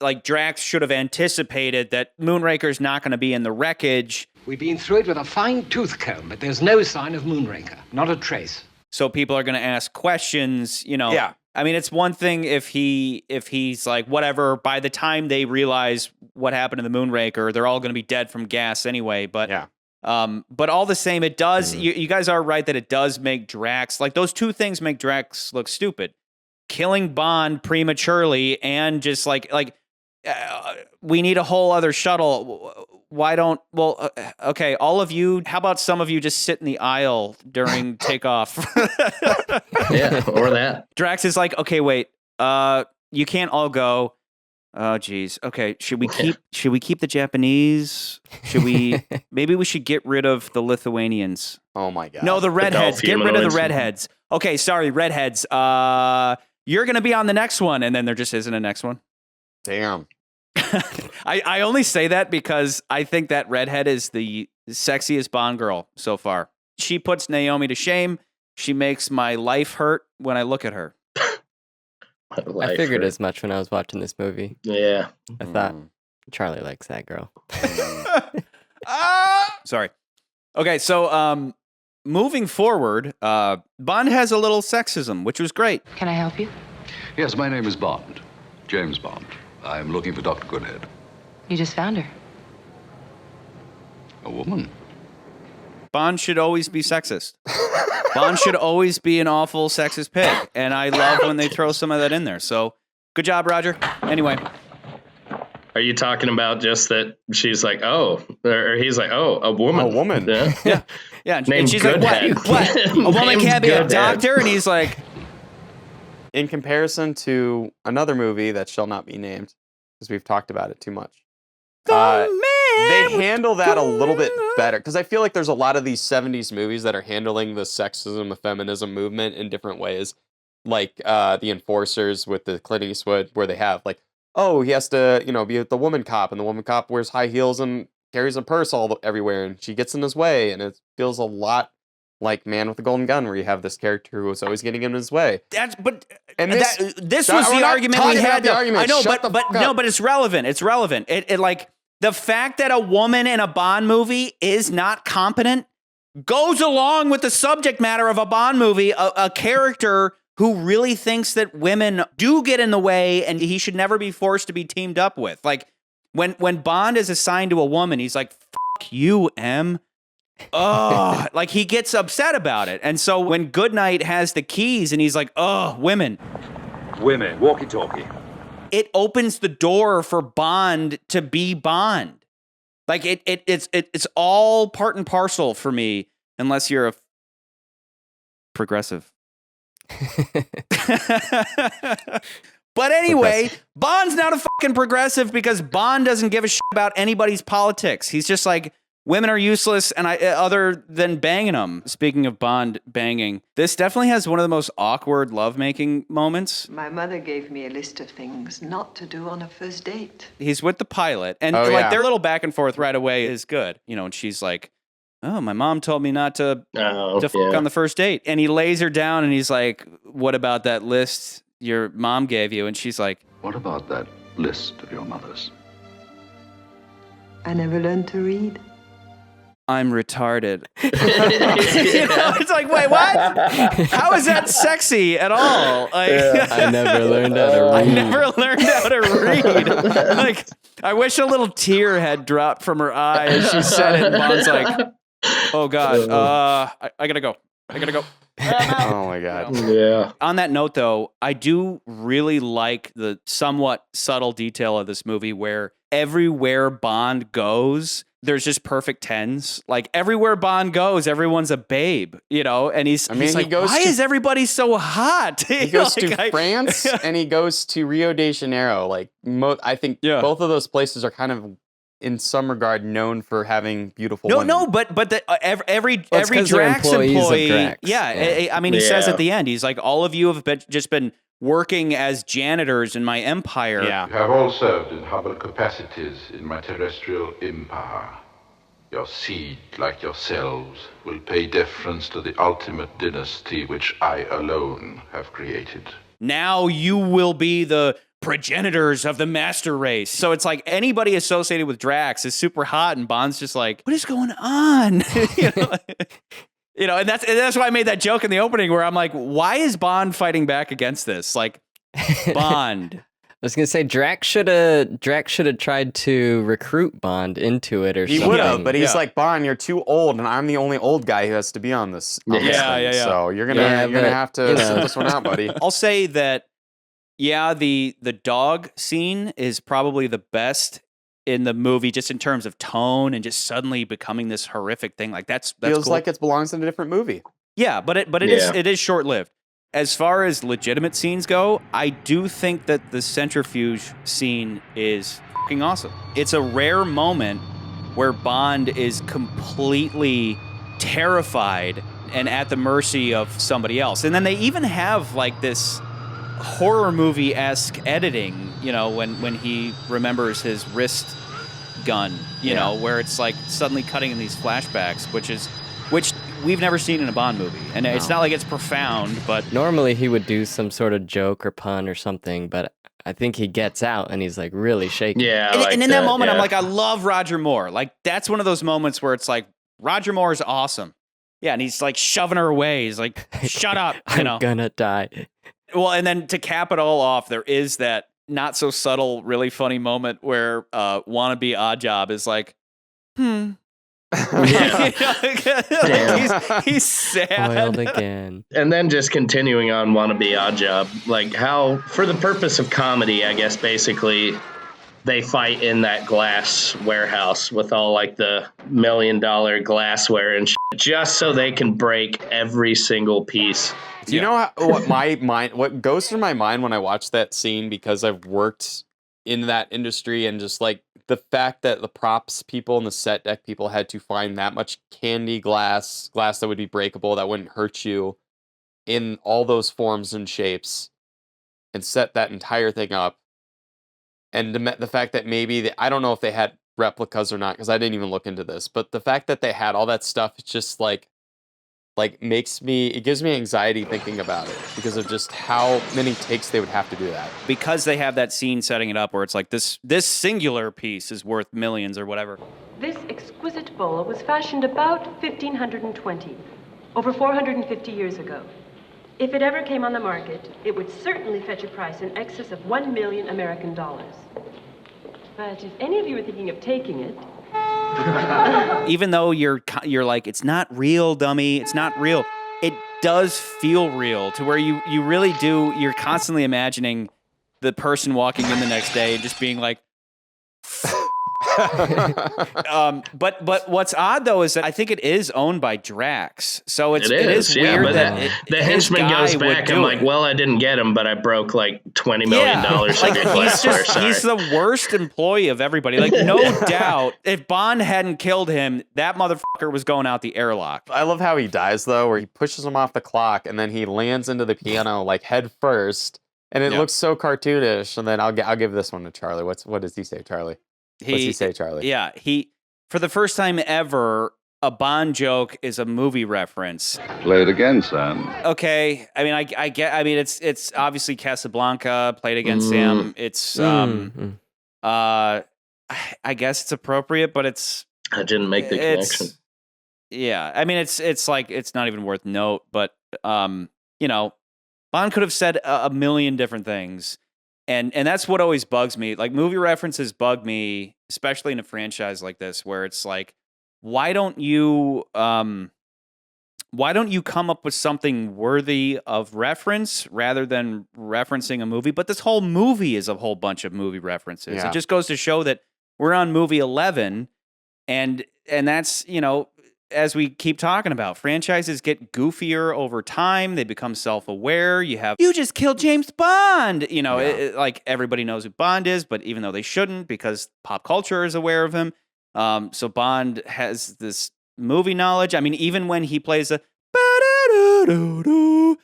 like Drax should have anticipated that Moonraker's not going to be in the wreckage. We've been through it with a fine tooth comb, but there's no sign of Moonraker. Not a trace. So people are going to ask questions, you know. Yeah. I mean, it's one thing if he's like, whatever, by the time they realize what happened to the Moonraker, they're all going to be dead from gas anyway. But but all the same, it does, you guys are right that it does make Drax, like those two things make Drax look stupid. Killing Bond prematurely and just like we need a whole other shuttle. Why don't, okay, all of you, how about some of you just sit in the aisle during takeoff? Yeah, or that. Drax is like, okay, wait, you can't all go. Oh, geez. Okay, should we keep the Japanese? Maybe we should get rid of the Lithuanians. Oh my God. No, the redheads. Get rid of the redheads. Okay, sorry, redheads. You're going to be on the next one. And then there just isn't a next one. Damn. I only say that because I think that redhead is the sexiest Bond girl so far. She puts Naomi to shame. She makes my life hurt when I look at her. I figured as much when I was watching this movie. Yeah. I thought Charlie likes that girl. Sorry. Okay, so moving forward, Bond has a little sexism, which was great. Can I help you? Yes, my name is Bond. James Bond. I'm looking for Dr. Goodhead. You just found her. A woman? Bond should always be sexist. Bond should always be an awful sexist pig. And I love when they throw some of that in there. So, good job, Roger. Anyway. Are you talking about just that she's like, oh, or he's like, oh, a woman. A woman. Yeah. Yeah. Named And she's Goodhead. like, what? A woman can't be a doctor? And he's like... In comparison to another movie that shall not be named, because we've talked about it too much, they handle that a little bit better. Because I feel like there's a lot of these 70s movies that are handling the sexism, the feminism movement in different ways. like the Enforcers with the Clint Eastwood, where they have like, oh, he has to, be with the woman cop, and the woman cop wears high heels and carries a purse everywhere, and she gets in his way, and it feels a lot like Man with the Golden Gun, where you have this character who was always getting in his way. This Shut- was we're the not argument we talking about had. the argument. I know, Shut the but fuck no, up. but it's relevant. It's relevant. It like the fact that a woman in a Bond movie is not competent goes along with the subject matter of a Bond movie, a character who really thinks that women do get in the way and he should never be forced to be teamed up with. Like when Bond is assigned to a woman, he's like, "Fuck you, M." Oh, like he gets upset about it. And so when Goodnight has the keys and he's like, "Oh, women." Women, walkie-talkie. It opens the door for Bond to be Bond. Like it's all part and parcel for me, unless you're a progressive. But anyway, Bond's not a fucking progressive because Bond doesn't give a shit about anybody's politics. He's just like, women are useless, and other than banging them. Speaking of Bond banging, this definitely has one of the most awkward lovemaking moments. My mother gave me a list of things not to do on a first date. He's with the pilot, and their little back and forth right away is good. And she's like, "Oh, my mom told me not to fuck on the first date." And he lays her down, and he's like, "What about that list your mom gave you?" And she's like, What about that list of your mother's? I never learned to read. "I'm retarded." It's like, wait, what? How is that sexy at all? Like, I never learned how to read. I never learned how to read. Like, I wish a little tear had dropped from her eye as she said it. And Bond's like, "Oh God, I gotta go. I gotta go." Oh my God. Yeah. On that note, though, I do really like the somewhat subtle detail of this movie where everywhere Bond goes, there's just perfect tens. Like everywhere Bond goes, everyone's a babe, and he's like, he goes why to- is everybody so hot? He goes to France and he goes to Rio de Janeiro. Like, I think both of those places are kind of, in some regard, known for having beautiful women. No, but every 'cause they're Drax employees of employee, Drax. he says at the end, he's like, "All of you have just been working as janitors in my empire." Yeah. You have all served in humble capacities in my terrestrial empire. Your seed, like yourselves, will pay deference to the ultimate dynasty which I alone have created. Now you will be the progenitors of the master race. So it's like anybody associated with Drax is super hot, and Bond's just like, "What is going on?" And that's why I made that joke in the opening where I'm like, why is Bond fighting back against this? Like, Bond. I was gonna say Drax should have tried to recruit Bond into it or He something. would have, but he's like, "Bond, you're too old, and I'm the only old guy who has to be on this." So you're gonna have to sit this one out, buddy. I'll say that, the dog scene is probably the best in the movie, just in terms of tone and just suddenly becoming this horrific thing. Like that's feels cool. like it belongs in a different movie. Yeah, but it is short lived. As far as legitimate scenes go, I do think that the centrifuge scene is fucking awesome. It's a rare moment where Bond is completely terrified and at the mercy of somebody else. And then they even have like this horror movie-esque editing, when he remembers his wrist gun, where it's like suddenly cutting in these flashbacks, which we've never seen in a Bond movie. And it's not like it's profound, but normally he would do some sort of joke or pun or something, but I think he gets out and he's like really shaking. Yeah. And in that moment, I'm like, I love Roger Moore. Like, that's one of those moments where it's like, Roger Moore is awesome. Yeah, and he's like shoving her away. He's like, "Shut up." I'm gonna die. Well, and then to cap it all off, there is that not so subtle, really funny moment where wannabe Oddjob is like, Yeah. he's sad. Spoiled again. And then just continuing on Wannabe Oddjob, like how, for the purpose of comedy, I guess, basically, they fight in that glass warehouse with all like the $1 million glassware and shit, just so they can break every single piece. Do you know what goes through my mind when I watch that scene, because I've worked in that industry, and just like the fact that the props people and the set deck people had to find that much candy glass that would be breakable, that wouldn't hurt you, in all those forms and shapes and set that entire thing up. And the fact that maybe, I don't know if they had replicas or not, because I didn't even look into this, but the fact that they had all that stuff, it's just like it gives me anxiety thinking about it because of just how many takes they would have to do that. Because they have that scene setting it up where it's like this singular piece is worth millions or whatever. This exquisite bowl was fashioned about 1520, over 450 years ago. If it ever came on the market, it would certainly fetch a price in excess of $1 million American dollars. But if any of you are thinking of taking it, even though you're like, it's not real, dummy, it's not real, it does feel real to where you really do. You're constantly imagining the person walking in the next day and just being like, but what's odd though is that I think it is owned by Drax, so it is weird that the henchman goes back. I'm like, well, I didn't get him, but I broke like $20 million like, in Glassware. he's the worst employee of everybody. Like, no doubt, if Bond hadn't killed him, that motherfucker was going out the airlock. I love how he dies though, where he pushes him off the clock and then he lands into the piano like head first, and it looks so cartoonish. And then I'll give this one to Charlie. What does he say, Charlie? What's he say, Charlie? Yeah, for the first time ever, a Bond joke is a movie reference. Play it again, son. Okay, I mean, I get. I mean, it's obviously Casablanca. Play it again, Sam. It's I guess it's appropriate, but it's. I didn't make the connection. Yeah, I mean, it's like it's not even worth note, but you know, Bond could have said a million different things. And that's what always bugs me. Like, movie references bug me, especially in a franchise like this, where it's like, why don't you come up with something worthy of reference rather than referencing a movie? But this whole movie is a whole bunch of movie references. Yeah. It just goes to show that we're on movie 11, and that's, you know, as we keep talking about, franchises get goofier over time. They become self-aware. You just killed James Bond. You know, like everybody knows who Bond is, but even though they shouldn't, because pop culture is aware of him. So Bond has this movie knowledge. I mean, even when he plays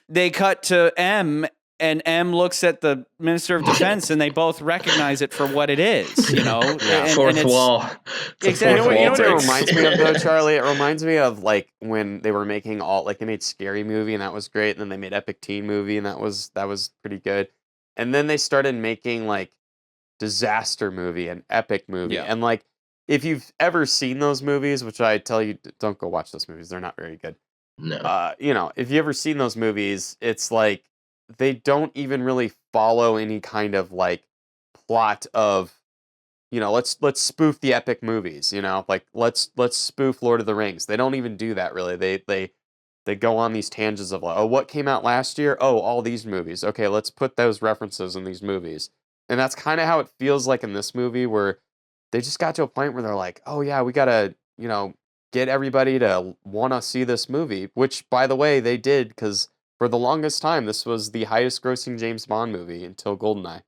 they cut to M, and M looks at the Minister of Defense, and they both recognize it for what it is, you know? Fourth wall. Exactly. You know what it reminds me of, though, Charlie? It reminds me of, like, when they were making they made Scary Movie, and that was great, and then they made Epic Teen Movie, and that was pretty good. And then they started making, like, Disaster Movie and Epic Movie. Yeah. And, like, if you've ever seen those movies, which I tell you, don't go watch those movies. They're not very good. No. You know, if you've ever seen those movies, it's like, they don't even really follow any kind of like plot of, you know, let's spoof the epic movies, you know, like let's spoof Lord of the Rings. They don't even do that really. They go on these tangents of like, oh, what came out last year? Oh, all these movies. Okay, let's put those references in these movies. And that's kind of how it feels like in this movie, where they just got to a point where they're like, oh yeah, we gotta, you know, get everybody to want to see this movie, which by the way, they did, because for the longest time, this was the highest grossing James Bond movie until GoldenEye.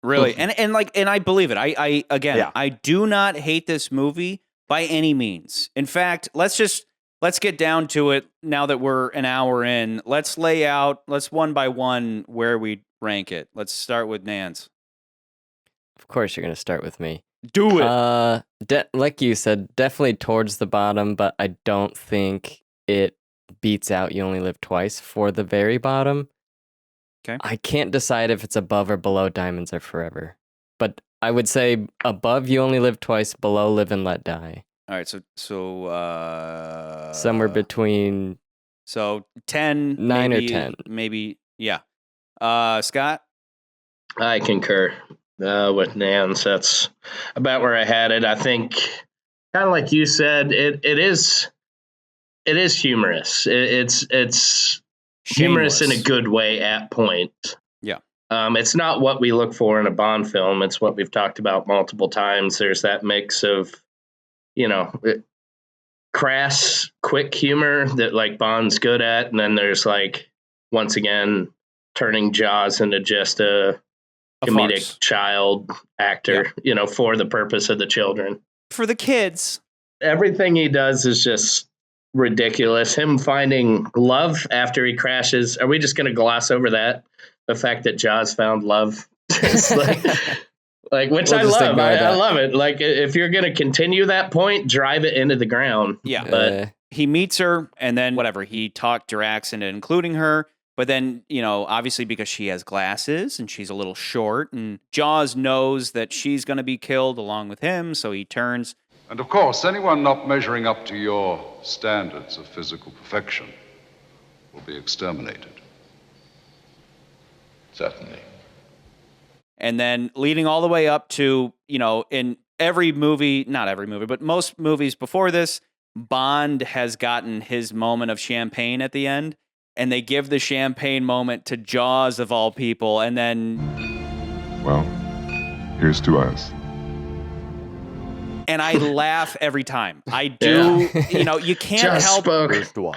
Really? And I believe it. I do not hate this movie by any means. In fact, let's get down to it now that we're an hour in. Let's one by one where we rank it. Let's start with Nance. Of course you're going to start with me. Do it. Like you said, definitely towards the bottom, but I don't think it beats out You Only Live Twice for the very bottom. Okay. I can't decide if it's above or below Diamonds Are Forever, but I would say above You Only Live Twice, below Live and Let Die. All right, so somewhere between 10, 9 maybe, or 10, maybe. Yeah. Scott, I concur with Nance. That's about where I had it. I think, kind of like you said, it is humorous. It's humorous in a good way at points. Yeah. It's not what we look for in a Bond film. It's what we've talked about multiple times. There's that mix of, you know, crass, quick humor that like Bond's good at, and then there's like, once again, turning Jaws into just a comedic child actor, you know, for the purpose of the children. For the kids. Everything he does is just ridiculous. Him finding love after he crashes. Are we just going to gloss over that? The fact that Jaws found love. It's like which I love. I love it. Like, if you're going to continue that point, drive it into the ground. Yeah. But he meets her, and then whatever, he talked Drax into including her. But then, obviously because she has glasses and she's a little short, and Jaws knows that she's going to be killed along with him, so he turns. And of course, anyone not measuring up to your standards of physical perfection will be exterminated. Certainly. And then leading all the way up to, in every movie, not every movie, but most movies before this, Bond has gotten his moment of champagne at the end, and they give the champagne moment to Jaws of all people, and then... Well, here's to us. And I laugh every time. I do, you can't help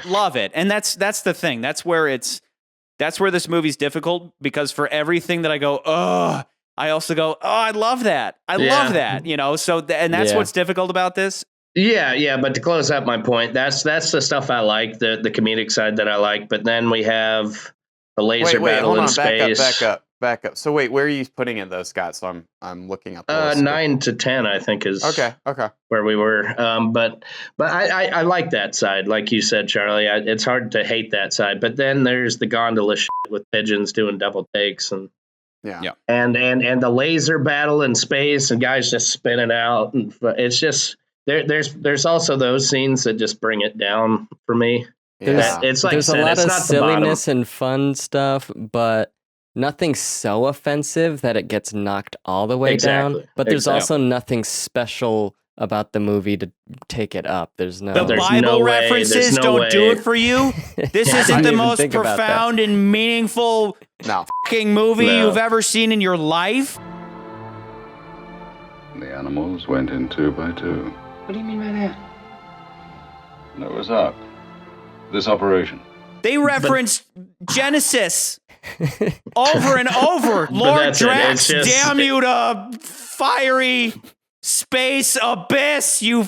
love it. And that's the thing. That's where this movie's difficult, because for everything that I go, oh, I also go, oh, I love that. I love that, so, and that's what's difficult about this. Yeah, but to close up my point, that's the stuff I like, the comedic side that I like. But then we have the laser battle in space. Back up. So wait, where are you putting in those, Scott? So I'm looking up. 9 to 10, I think, is okay where we were. But I like that side, like you said, Charlie. It's hard to hate that side. But then there's the gondola shit with pigeons doing double takes and and the laser battle in space and guys just spinning out, and it's just. There's also those scenes that just bring it down for me. It's like there's a lot of silliness and fun stuff, but nothing so offensive that it gets knocked all the way down. But there's also nothing special about the movie to take it up. There's no Bible references don't do it for you. This isn't the most profound and meaningful fucking movie you've ever seen in your life. The animals went in 2 by 2. What do you mean by that? Noah's Ark. This operation. They referenced Genesis over and over. Lord Drax, damn you to fiery space abyss, you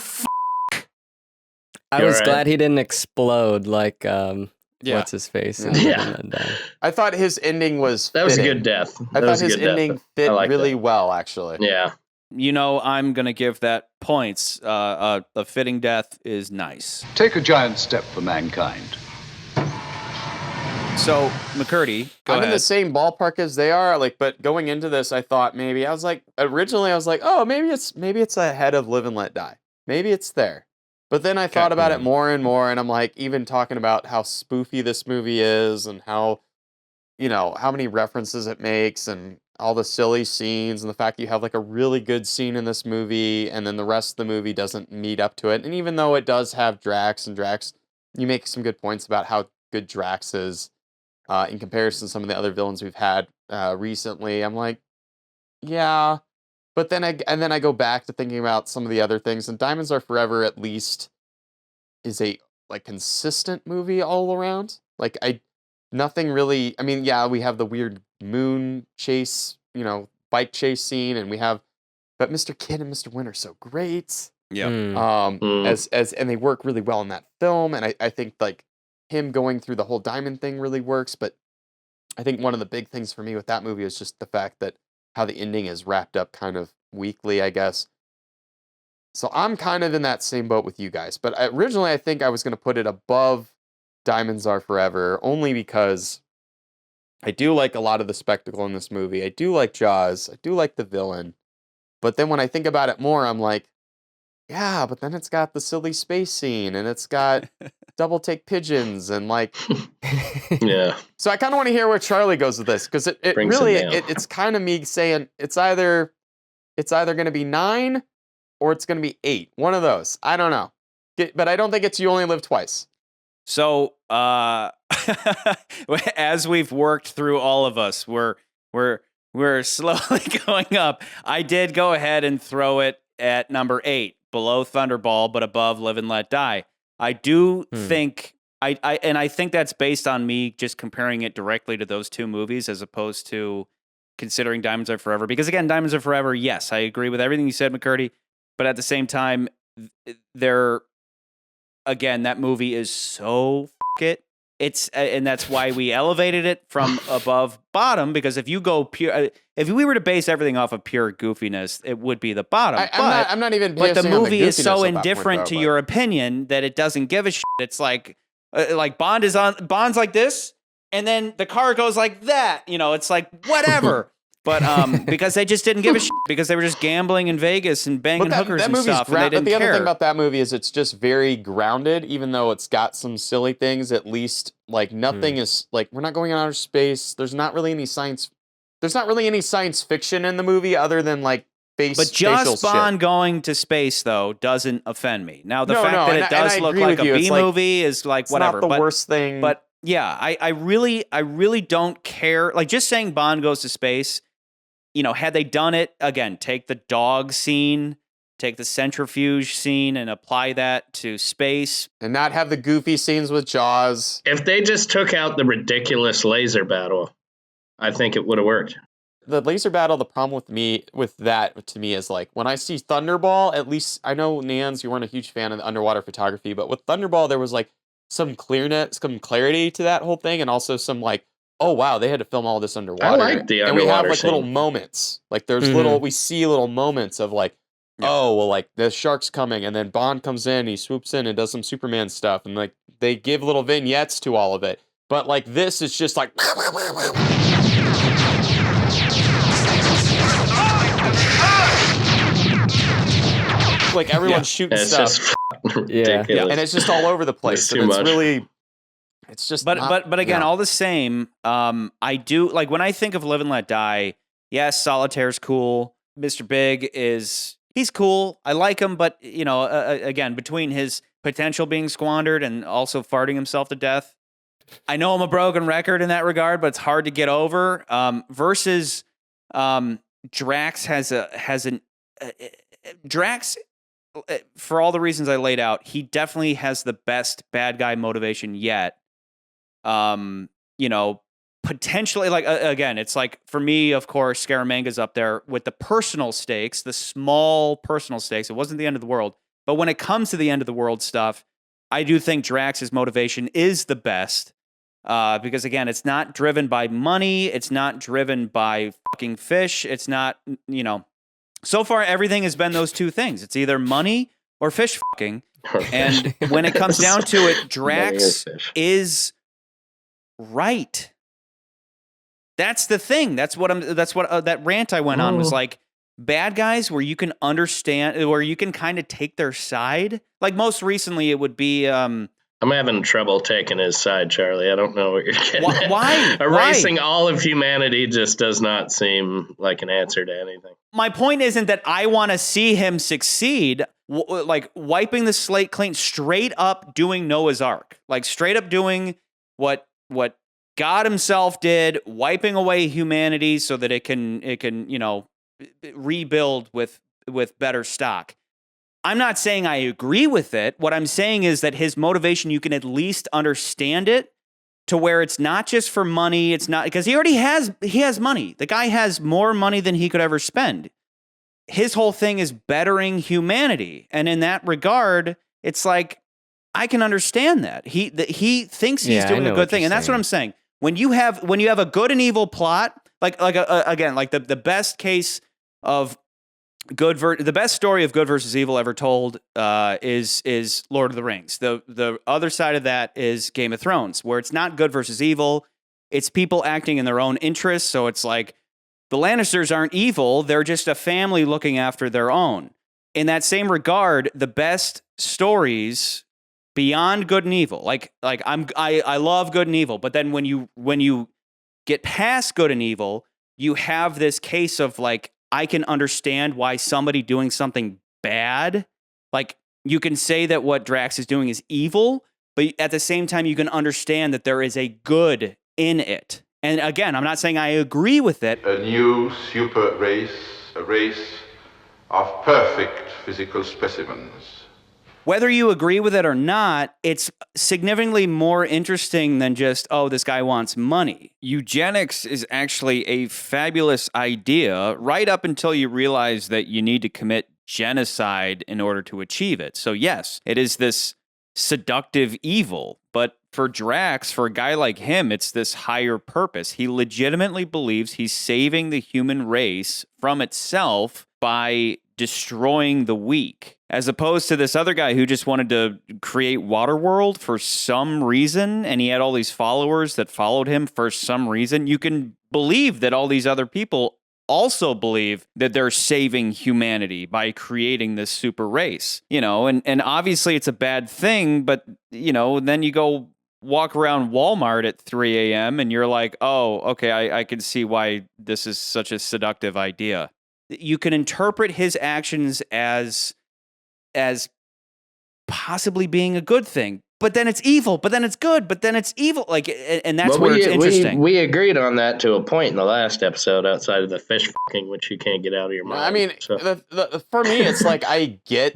I was glad he didn't explode like what's his face? I thought his ending was That was a good death. I thought his ending fit really well, actually. Yeah. I'm going to give that points. A fitting death is nice. Take a giant step for mankind. So, McCurdy, go ahead. I'm in the same ballpark as they are. But going into this, I thought originally I was like, oh, maybe it's ahead of Live and Let Die. Maybe it's there. But then I thought about it more and more, and I'm like, even talking about how spoofy this movie is, and how, how many references it makes, and all the silly scenes, and the fact that you have a really good scene in this movie, and then the rest of the movie doesn't meet up to it. And even though it does have Drax, you make some good points about how good Drax is in comparison to some of the other villains we've had recently. I'm like, yeah. But then I go back to thinking about some of the other things, and Diamonds Are Forever at least is a consistent movie all around. Nothing really. I mean, yeah, we have the weird moon chase, bike chase scene, and but Mr. Kid and Mr. Winter are so great. Yeah. And they work really well in that film, and I think him going through the whole diamond thing really works. But I think one of the big things for me with that movie is just the fact that how the ending is wrapped up kind of weakly, I guess. So I'm kind of in that same boat with you guys. But originally, I think I was going to put it above Diamonds Are Forever, only because I do like a lot of the spectacle in this movie. I do like Jaws. I do like the villain. But then when I think about it more, I'm like, yeah, but then it's got the silly space scene, and it's got double take pigeons, and yeah. So I kind of want to hear where Charlie goes with this, because it's kind of me saying it's either going to be 9 or it's going to be 8. One of those. I don't know. But I don't think it's You Only Live Twice. So, as we've worked through all of us, we're slowly going up. I did go ahead and throw it at number 8, below Thunderball, but above Live and Let Die. I do think I think that's based on me just comparing it directly to those two movies, as opposed to considering Diamonds Are Forever. Because again, Diamonds Are Forever, yes, I agree with everything you said, McCurdy, but at the same time, again, that movie is so f it. It's and that's why we elevated it from above bottom, because if you go pure, if we were to base everything off of pure goofiness, it would be the bottom. I'm not even. But the movie is so indifferent indifferent to your opinion that it doesn't give a shit. It's like Bond's like this, and then the car goes like that. You know, it's like whatever. But because they just didn't give a shit, because they were just gambling in Vegas and banging hookers and stuff, and they didn't the care. other thing about that movie is it's just very grounded, even though it's got some silly things. At least, like, nothing is like, we're not going in outer space. There's not really any science fiction in the movie other than like But just Bond going to space though doesn't offend me. Now the fact that it does look like a B movie is like whatever. It's not the worst thing. But yeah, I really don't care. Like, just saying Bond goes to space. You know, had they done it, again, take the dog scene, take the centrifuge scene and apply that to space. And not have the goofy scenes with Jaws. If they just took out the ridiculous laser battle, I think it would have worked. The laser battle, the problem with that to me is like, when I see Thunderball, at least, I know, Nans, you weren't a huge fan of the underwater photography, but with Thunderball, there was like some clarity to that whole thing, and also some like, oh wow, they had to film all this underwater. I like the underwater and we have like scene. little moments. Like there's we see little moments of like, oh, well, like the shark's coming, and then Bond comes in, he swoops in and does some Superman stuff, and like they give little vignettes to all of it. But like this is just like like everyone's shooting stuff. Just ridiculous. Yeah, and it's just all over the place. It's too much. Really, it's just. But again, all the same, I do like when I think of Live and Let Die. Yes, Solitaire's cool. Mr. Big he's cool. I like him, but you know, again, between his potential being squandered and also farting himself to death, I know I'm a broken record in that regard, but it's hard to get over. Versus Drax Drax, for all the reasons I laid out, he definitely has the best bad guy motivation yet. You know, potentially, like, again, it's like, for me, of course, Scaramanga's up there with the personal stakes, the small personal stakes. It wasn't the end of the world. But when it comes to the end of the world stuff, I do think Drax's motivation is the best. Because, again, it's not driven by money. It's not driven by fucking fish. It's not, you know, so far everything has been those two things. It's either money or fish fucking. And when it comes down to it, Drax is right. That's the thing. That's what that rant I went on was like, bad guys where you can understand, where you can kind of take their side. Like most recently it would be I'm having trouble taking his side, Charlie. I don't know what you're getting at. Why? Erasing all of humanity just does not seem like an answer to anything. My point isn't that I want to see him succeed, like wiping the slate clean, straight up doing Noah's Ark, like straight up doing what God himself did, wiping away humanity so that it can you know, rebuild with better stock. I'm not saying I agree with it. What I'm saying is that his motivation, you can at least understand it to where it's not just for money. It's not because he has money. The guy has more money than he could ever spend. His whole thing is bettering humanity. And in that regard, it's like, I can understand that. He thinks he's doing a good thing. And that's what I'm saying. When you have a good and evil plot, again, like the best case of the best story of good versus evil ever told is Lord of the Rings. The other side of that is Game of Thrones, where it's not good versus evil. It's people acting in their own interests. So it's like the Lannisters aren't evil. They're just a family looking after their own. In that same regard, the best stories beyond good and evil, I love good and evil, but then when you get past good and evil, you have this case of like, I can understand why somebody doing something bad, like you can say that what Drax is doing is evil, but at the same time, you can understand that there is a good in it. And again, I'm not saying I agree with it. A new super race, a race of perfect physical specimens. Whether you agree with it or not, it's significantly more interesting than just, oh, this guy wants money. Eugenics is actually a fabulous idea right up until you realize that you need to commit genocide in order to achieve it. So yes, it is this seductive evil. But for Drax, for a guy like him, it's this higher purpose. He legitimately believes he's saving the human race from itself by destroying the weak, as opposed to this other guy who just wanted to create Waterworld for some reason, and he had all these followers that followed him for some reason. You can believe that all these other people also believe that they're saving humanity by creating this super race, you know, and obviously it's a bad thing, but, you know, then you go walk around Walmart at 3 a.m. and you're like, oh, okay, I can see why this is such a seductive idea. You can interpret his actions as possibly being a good thing, but then it's evil, but then it's good, but then it's evil. Like, and that's where it's interesting. We agreed on that to a point in the last episode, outside of the fish fucking, which you can't get out of your mind. I mean, so. For me, it's like I get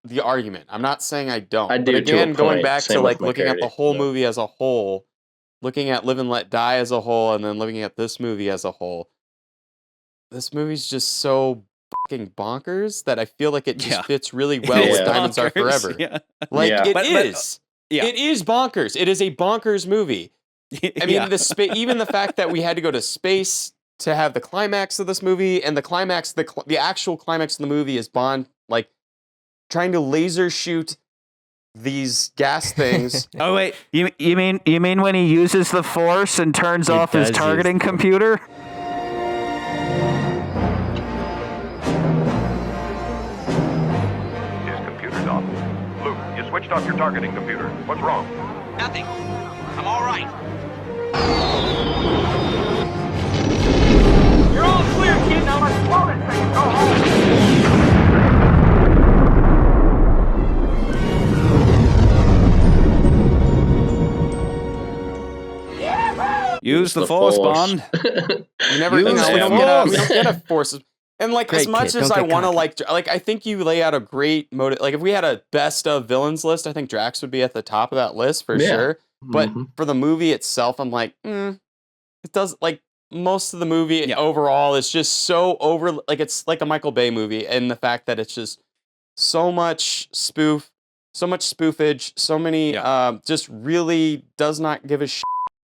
the argument. I'm not saying I don't. I do. But again, going back Same to like with looking at the McCurdy. whole movie as a whole, looking at Live and Let Die as a whole, and then looking at this movie as a whole, this movie's just so fucking bonkers that I feel like it just fits really well with Diamonds Are Forever. Yeah. Like it is. It is bonkers. It is a bonkers movie. I mean, even the fact that we had to go to space to have the climax of this movie, and the climax, the actual climax of the movie is Bond like trying to laser shoot these gas things. Oh wait, you mean when he uses the Force and turns off his targeting computer? Switched off your targeting computer. What's wrong? Nothing. I'm all right. You're all clear, kid. Now let's blow this thing and go home. Use the Force, Bond. You never, we don't get a Force. And like, Great as much kid, as don't I get want to cocky. like, I think you lay out a great motive. Like, if we had a best of villains list, I think Drax would be at the top of that list for sure. But for the movie itself, I'm like, it does, like, most of the movie overall is just so over, like, it's like a Michael Bay movie, and the fact that it's just so much spoof, so much spoofage, so many, just really does not give a shit,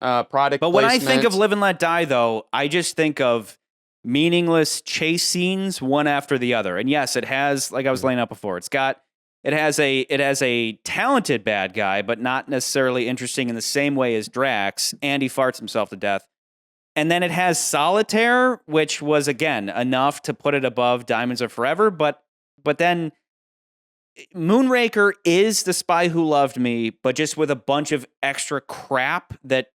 product But when I placement. think of Live and Let Die, though, I just think of meaningless chase scenes one after the other. And yes, it has, like I was laying out before, it has a talented bad guy, but not necessarily interesting in the same way as Drax, and he farts himself to death. And then it has Solitaire, which was, again, enough to put it above Diamonds Are Forever, but then Moonraker is The Spy Who Loved Me, but just with a bunch of extra crap that...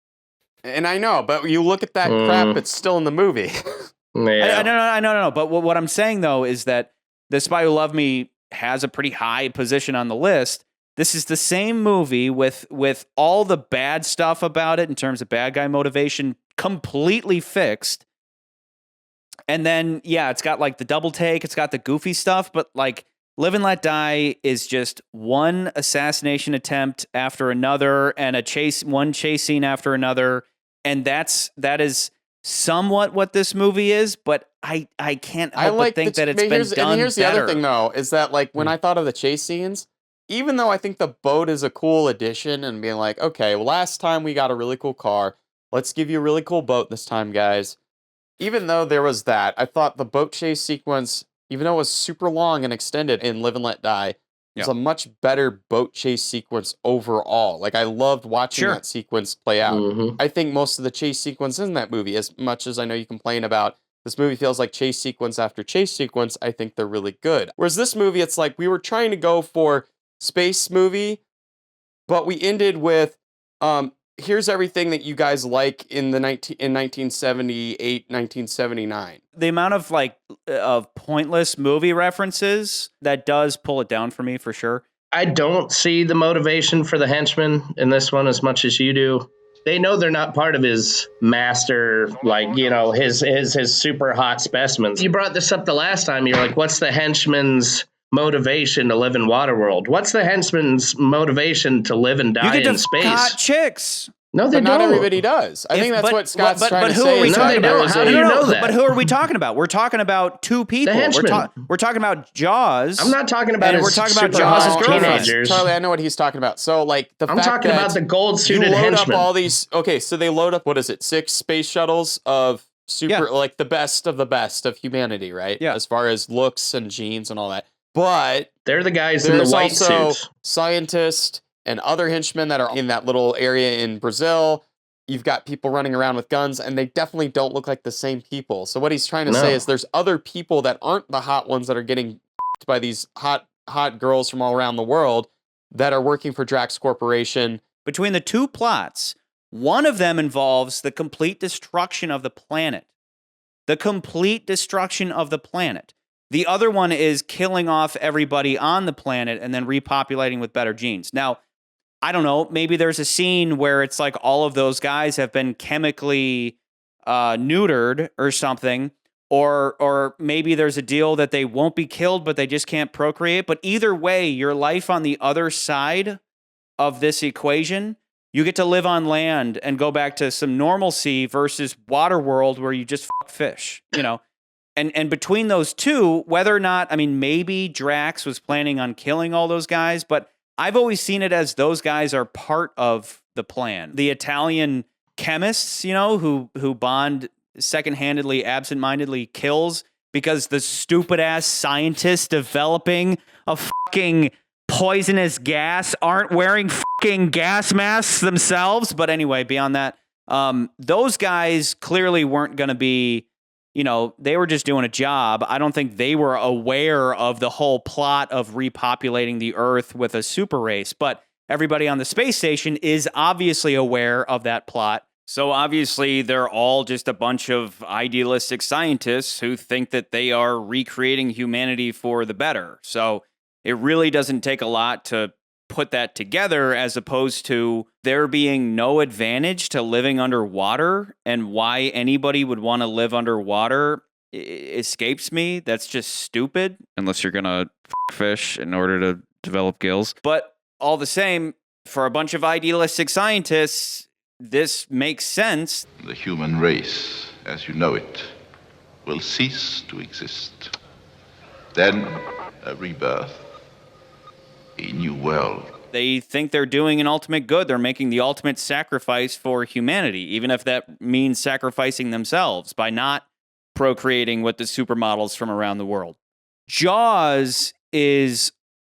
And I know, but you look at that crap, it's still in the movie. I know. But what I'm saying, though, is that The Spy Who Loved Me has a pretty high position on the list. This is the same movie with all the bad stuff about it in terms of bad guy motivation completely fixed. And then, it's got like the double take, it's got the goofy stuff, but like Live and Let Die is just one assassination attempt after another and one chase scene after another. And that is somewhat what this movie is, but I can't help but think that it's been done And here's better. the other thing, though, is that like when I thought of the chase scenes, even though I think the boat is a cool addition and being like, okay, well, last time we got a really cool car, let's give you a really cool boat this time, guys. Even though there was that, I thought the boat chase sequence, even though it was super long and extended in Live and Let Die, was a much better boat chase sequence overall. Like, I loved watching that sequence play out. I think most of the chase sequences in that movie, as much as I know you complain about this movie feels like chase sequence after chase sequence, I think they're really good. Whereas this movie, it's like we were trying to go for space movie, but we ended with, here's everything that you guys like in 1978, 1979. The amount of of pointless movie references, that does pull it down for me for sure. I don't see the motivation for the henchmen in this one as much as you do. They know they're not part of his master, his super hot specimens. You brought this up the last time. You're like, what's the henchman's motivation to live in Waterworld? What's the henchman's motivation to live and die in space? Hot chicks. No, they but don't. not everybody does. I think that's what Scott's trying to say. No, they don't. How do you know that? But who are we talking about? We're talking about two people. We're talking about Jaws. I'm not talking about. And we're talking about Jaws' girlfriend. Charlie, I know what he's talking about. So, like the I'm fact talking that about the gold-suited you load henchmen. up all these. Okay, so they load up. What is it? 6 space shuttles of like the best of humanity, right? Yeah. As far as looks and genes and all that. But they're the guys in the white there's also suits. Scientists and other henchmen that are in that little area in Brazil. You've got people running around with guns, and they definitely don't look like the same people. So what he's trying to say is there's other people that aren't the hot ones that are getting by these hot girls from all around the world that are working for Drax Corporation. Between the two plots, one of them involves the complete destruction of the planet. The complete destruction of the planet. The other one is killing off everybody on the planet and then repopulating with better genes. Now, I don't know, maybe there's a scene where it's like all of those guys have been chemically neutered or something, or maybe there's a deal that they won't be killed, but they just can't procreate. But either way, your life on the other side of this equation, you get to live on land and go back to some normalcy versus water world where you just fuck fish, you know? And between those two, whether or not, I mean, maybe Drax was planning on killing all those guys, but I've always seen it as those guys are part of the plan. The Italian chemists, you know, who Bond second-handedly, absent-mindedly kills because the stupid-ass scientists developing a fucking poisonous gas aren't wearing fucking gas masks themselves. But anyway, beyond that, those guys clearly weren't going to be, you know, they were just doing a job. I don't think they were aware of the whole plot of repopulating the Earth with a super race, but everybody on the space station is obviously aware of that plot. So obviously they're all just a bunch of idealistic scientists who think that they are recreating humanity for the better. So it really doesn't take a lot to put that together, as opposed to there being no advantage to living underwater, and why anybody would want to live underwater escapes me. That's just stupid, unless you're gonna fish in order to develop gills. But all the same, for a bunch of idealistic scientists, this makes sense. The human race, as you know it, will cease to exist. Then a rebirth. A new world. They think they're doing an ultimate good. They're making the ultimate sacrifice for humanity, even if that means sacrificing themselves by not procreating with the supermodels from around the world. Jaws is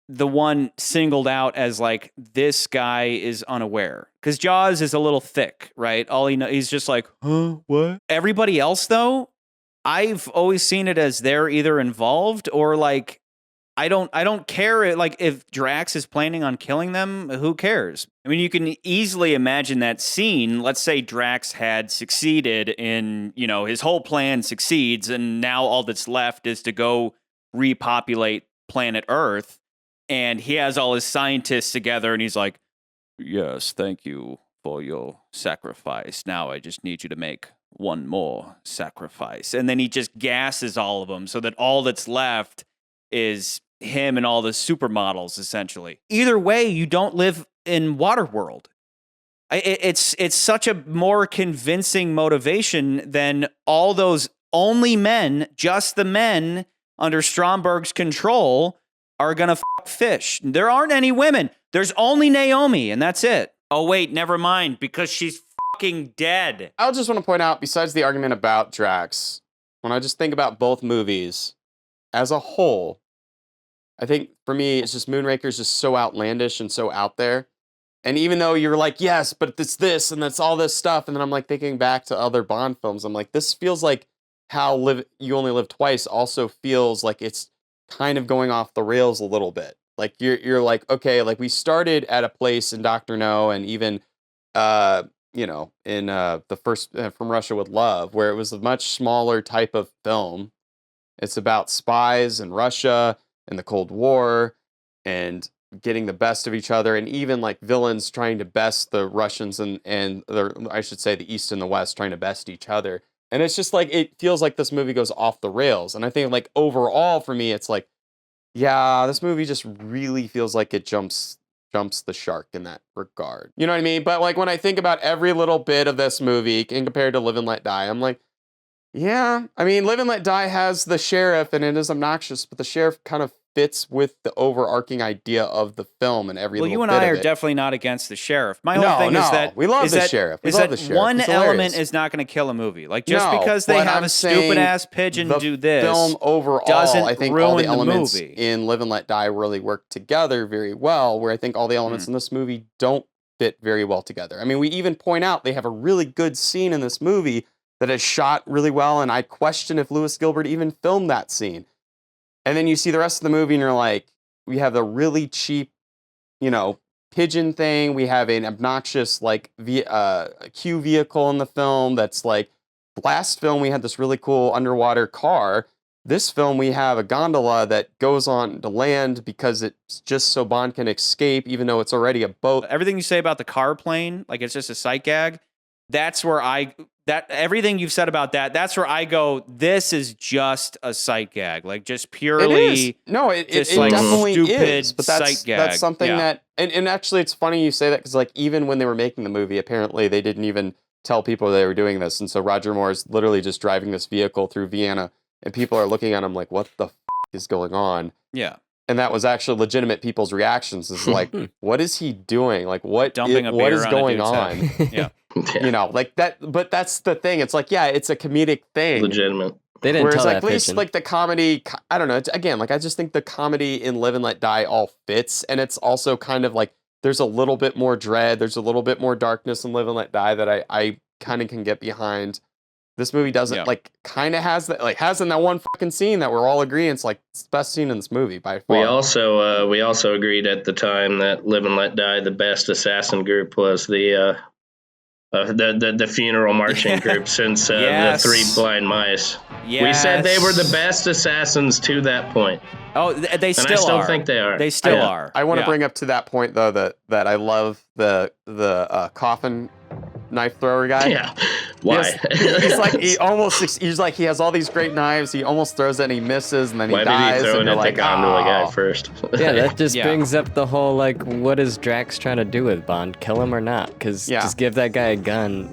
the one singled out as like, this guy is unaware. Because Jaws is a little thick, right? All he knows, he's just like, huh, what? Everybody else, though, I've always seen it as they're either involved or like, I don't care. Like, if Drax is planning on killing them, who cares? I mean, you can easily imagine that scene. Let's say Drax had succeeded in, you know, his whole plan succeeds, and now all that's left is to go repopulate planet Earth. And he has all his scientists together, and he's like, yes, thank you for your sacrifice. Now I just need you to make one more sacrifice. And then he just gasses all of them so that all that's left is him and all the supermodels, essentially. Either way, you don't live in Waterworld. It's such a more convincing motivation than all those only men, just the men under Stromberg's control, are gonna fish. There aren't any women. There's only Naomi, and that's it. Oh, wait, never mind, because she's fucking dead. I just want to point out, besides the argument about Drax, when I just think about both movies as a whole, I think for me, it's just Moonraker's just so outlandish and so out there. And even though you're like, yes, but it's this and that's all this stuff. And then I'm like thinking back to other Bond films. I'm like, this feels like how You Only Live Twice also feels like it's kind of going off the rails a little bit. Like you're like, okay, like we started at a place in Dr. No and even, you know, in the first From Russia with Love, where it was a much smaller type of film. It's about spies in Russia and the Cold War and getting the best of each other, and even like villains trying to best the Russians and I should say the East and the West trying to best each other. And it's just like, it feels like this movie goes off the rails. And I think like overall for me, it's like, yeah, this movie just really feels like it jumps jumps the shark in that regard. You know what I mean? But like when I think about every little bit of this movie and compared to Live and Let Die, I'm like, yeah. I mean, Live and Let Die has the sheriff and it is obnoxious, but the sheriff kind of fits with the overarching idea of the film and every little bit of it. Well, you and I are definitely not against the sheriff. My whole thing is that we love the sheriff. We love the sheriff. One element is not going to kill a movie. Like just because they have a stupid ass pigeon do this, film overall, doesn't I think ruin all the elements movie. in Live and Let Die really work together very well. Where I think all the elements in this movie don't fit very well together. I mean, we even point out they have a really good scene in this movie that is shot really well, and I question if Lewis Gilbert even filmed that scene. And then you see the rest of the movie, and you're like, we have the really cheap, pigeon thing. We have an obnoxious, Q vehicle in the film that's like, last film we had this really cool underwater car. This film we have a gondola that goes on to land because it's just so Bond can escape, even though it's already a boat. Everything you say about the car plane, like it's just a sight gag, that's where everything you've said about that's where I go, this is just a sight gag. Like just purely. It is. No, it definitely is. But sight gag. That's something that, and actually it's funny you say that because like even when they were making the movie, apparently they didn't even tell people they were doing this. And so Roger Moore is literally just driving this vehicle through Vienna and people are looking at him like, what the is going on? Yeah. And that was actually legitimate people's reactions is like, what is he doing? Like what is going on? Yeah. Like that, but that's the thing. It's like, yeah, it's a comedic thing. Legitimate. They didn't Whereas tell like, that at least pigeon. like the comedy, I don't know. Again, like I just think the comedy in Live and Let Die all fits. And it's also kind of like, there's a little bit more dread. There's a little bit more darkness in Live and Let Die that I kind of can get behind. This movie doesn't kind of has that, has in that one fucking scene that we're all agreeing it's like it's the best scene in this movie by far. We also agreed at the time that Live and Let Die, the best assassin group was the funeral marching group since the Three Blind Mice. Yes. We said they were the best assassins to that point. Oh, they still are. And I still think they are. They still are. I want to bring up to that point though that I love the coffin knife thrower guy. Yeah. Why? He's like he has all these great knives. He almost throws it and he misses and then he dies. Why did he throw it at the gondola guy oh. first? Yeah, that just brings up the whole like, what is Drax trying to do with Bond? Kill him or not? Because just give that guy a gun.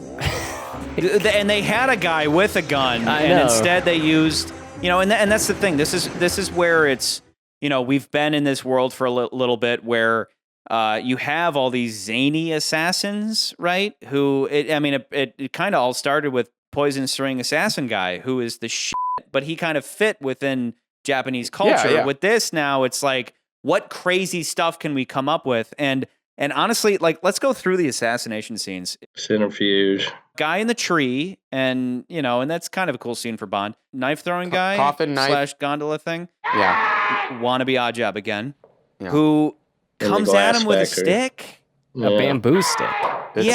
And they had a guy with a gun, and instead they used, and that's the thing. This is where it's, we've been in this world for a little bit where you have all these zany assassins, right? Who, it kind of all started with Poison String Assassin guy, who is the shit, but he kind of fit within Japanese culture. Yeah. With this now, it's like, what crazy stuff can we come up with? And honestly, like, let's go through the assassination scenes. Centrifuge. Guy in the tree, and that's kind of a cool scene for Bond. Knife throwing guy, coffin knife / gondola thing. Yeah. Wannabe odd job again. Yeah. Who comes at him with a stick? A bamboo stick. He's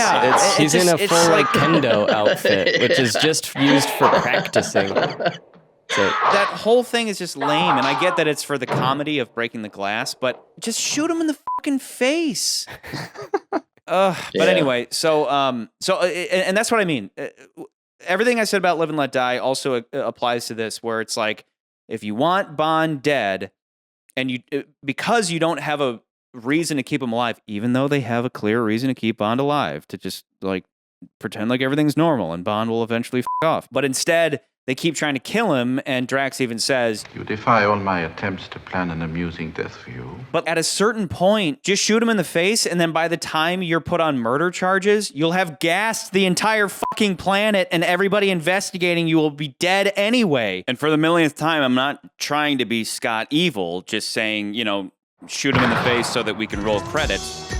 He's in a full kendo outfit, which is just used for practicing. So that whole thing is just lame, and I get that it's for the comedy of breaking the glass, but just shoot him in the fucking face. But anyway, so and that's what I mean. Everything I said about Live and Let Die also applies to this, where it's like, if you want Bond dead, and because you don't have a reason to keep him alive, even though they have a clear reason to keep Bond alive, to just like pretend like everything's normal and Bond will eventually f*** off. But instead, they keep trying to kill him, and Drax even says, "You defy all my attempts to plan an amusing death for you." But at a certain point, just shoot him in the face, and then by the time you're put on murder charges, you'll have gassed the entire fucking planet, and everybody investigating you will be dead anyway. And for the millionth time, I'm not trying to be Scott Evil, just saying, shoot him in the face so that we can roll credits.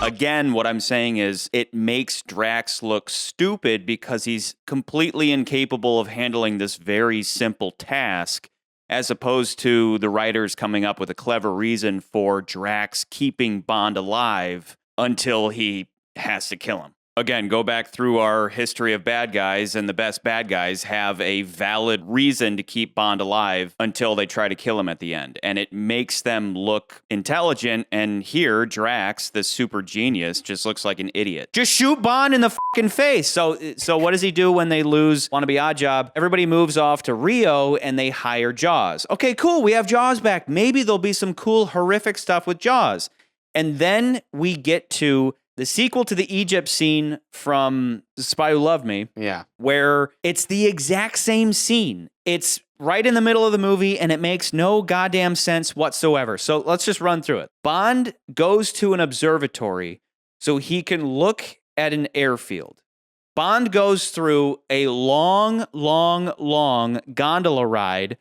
Again, what I'm saying is it makes Drax look stupid because he's completely incapable of handling this very simple task, as opposed to the writers coming up with a clever reason for Drax keeping Bond alive until he has to kill him. again, go back through our history of bad guys, and the best bad guys have a valid reason to keep Bond alive until they try to kill him at the end. And it makes them look intelligent. And here, Drax, the super genius, just looks like an idiot. Just shoot Bond in the fucking face. So what does he do when they lose Wannabe Oddjob? Everybody moves off to Rio and they hire Jaws. Okay, cool. We have Jaws back. Maybe there'll be some cool, horrific stuff with Jaws. And then we get to the sequel to the Egypt scene from The Spy Who Loved Me. Yeah. Where it's the exact same scene. It's right in the middle of the movie and it makes no goddamn sense whatsoever. So let's just run through it. Bond goes to an observatory so he can look at an airfield. Bond goes through a long gondola ride,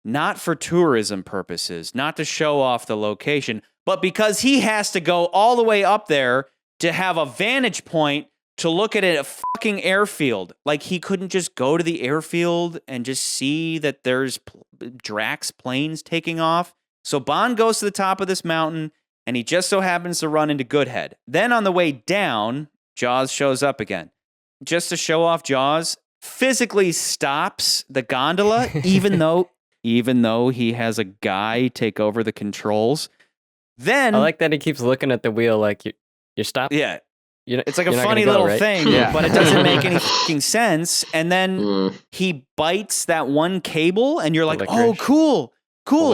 not for tourism purposes, not to show off the location, but because he has to go all the way up there to have a vantage point to look at a fucking airfield. Like, he couldn't just go to the airfield and just see that there's Drax planes taking off. So Bond goes to the top of this mountain, and he just so happens to run into Goodhead. Then on the way down, Jaws shows up again. Just to show off Jaws, physically stops the gondola, even though he has a guy take over the controls. Then I like that he keeps looking at the wheel like you're stopped. Yeah. It's like a you're not funny gonna go, little right? thing, Yeah. but it doesn't make any fucking sense. And then he bites that one cable, and you're like, oh, cool.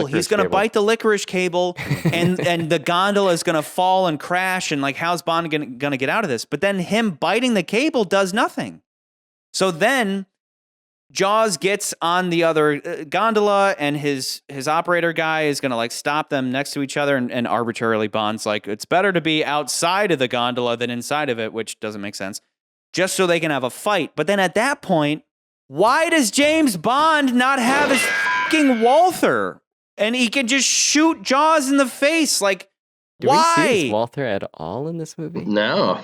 He's going to bite the licorice cable, and the gondola is going to fall and crash, and like, how's Bond going to get out of this? But then him biting the cable does nothing. So then Jaws gets on the other gondola, and his operator guy is going to like stop them next to each other, and arbitrarily Bond's like, it's better to be outside of the gondola than inside of it, which doesn't make sense, just so they can have a fight. But then at that point, why does James Bond not have his fucking Walther? And he can just shoot Jaws in the face. Like, Do why? we see his Walther at all in this movie? No,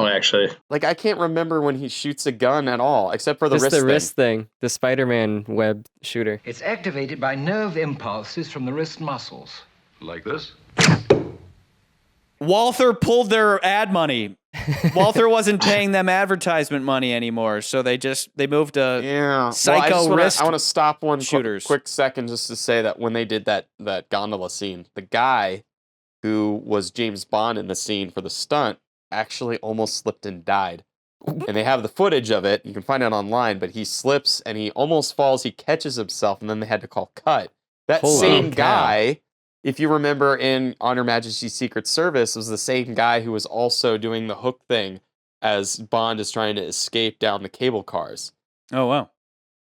actually. Like, I can't remember when he shoots a gun at all, except for the Just wrist the thing. wrist thing, the Spider-Man web shooter. It's activated by nerve impulses from the wrist muscles. Like this? Walther pulled their ad money. Walther wasn't paying them advertisement money anymore, so they moved to psycho wrist. I want to stop one shooters. quick second just to say that when they did that gondola scene, the guy who was James Bond in the scene for the stunt actually almost slipped and died. And they have the footage of it. You can find it online, but he slips and he almost falls. He catches himself, and then they had to call cut. That same guy, if you remember in On Her Majesty's Secret Service, was the same guy who was also doing the hook thing as Bond is trying to escape down the cable cars. Oh, wow.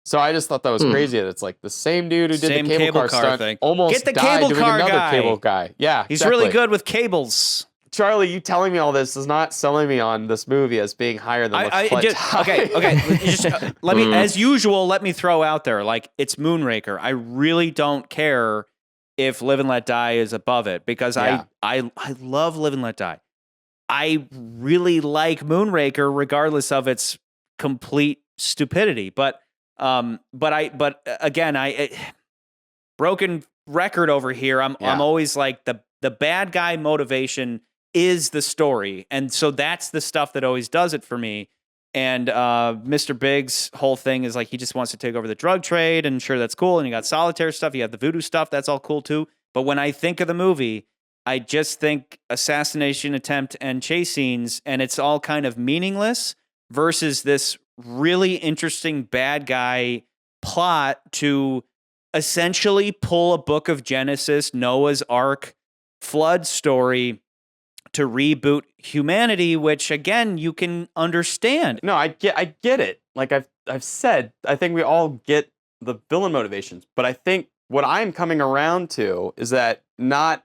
So I just thought that was crazy that it's like the same dude who did Same the cable car stunt thing. almost Get the died cable doing car another guy. cable guy. Yeah, He's exactly. really good with cables. Charlie, you telling me all this is not selling me on this movie as being higher than Okay. Just, let me, as usual, let me throw out there, like, it's Moonraker. I really don't care if Live and Let Die is above it, because I love Live and Let Die. I really like Moonraker, regardless of its complete stupidity. But again, broken record over here. I'm always like the bad guy motivation is the story, and so that's the stuff that always does it for me. And Mr. Big's whole thing is like he just wants to take over the drug trade, and sure, that's cool. And you got solitaire stuff, you have the voodoo stuff, that's all cool too. But when I think of the movie, I just think assassination attempt and chase scenes, and it's all kind of meaningless versus this really interesting bad guy plot to essentially pull a book of Genesis, Noah's Ark, flood story to reboot humanity, which again you can understand. No, I get it. Like I've said, I think we all get the villain motivations, but I think what I'm coming around to is that yes,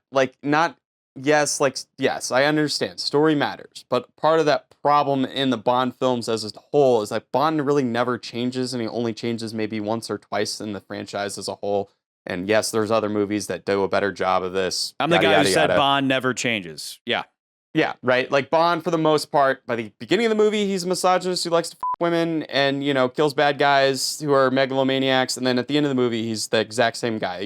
I understand story matters, but part of that problem in the Bond films as a whole is that Bond really never changes, and he only changes maybe once or twice in the franchise as a whole. And yes, there's other movies that do a better job of this. I'm the guy who said Bond never changes. Yeah. Yeah, right. Like Bond, for the most part, by the beginning of the movie, he's a misogynist who likes to f women and, kills bad guys who are megalomaniacs. And then at the end of the movie, he's the exact same guy.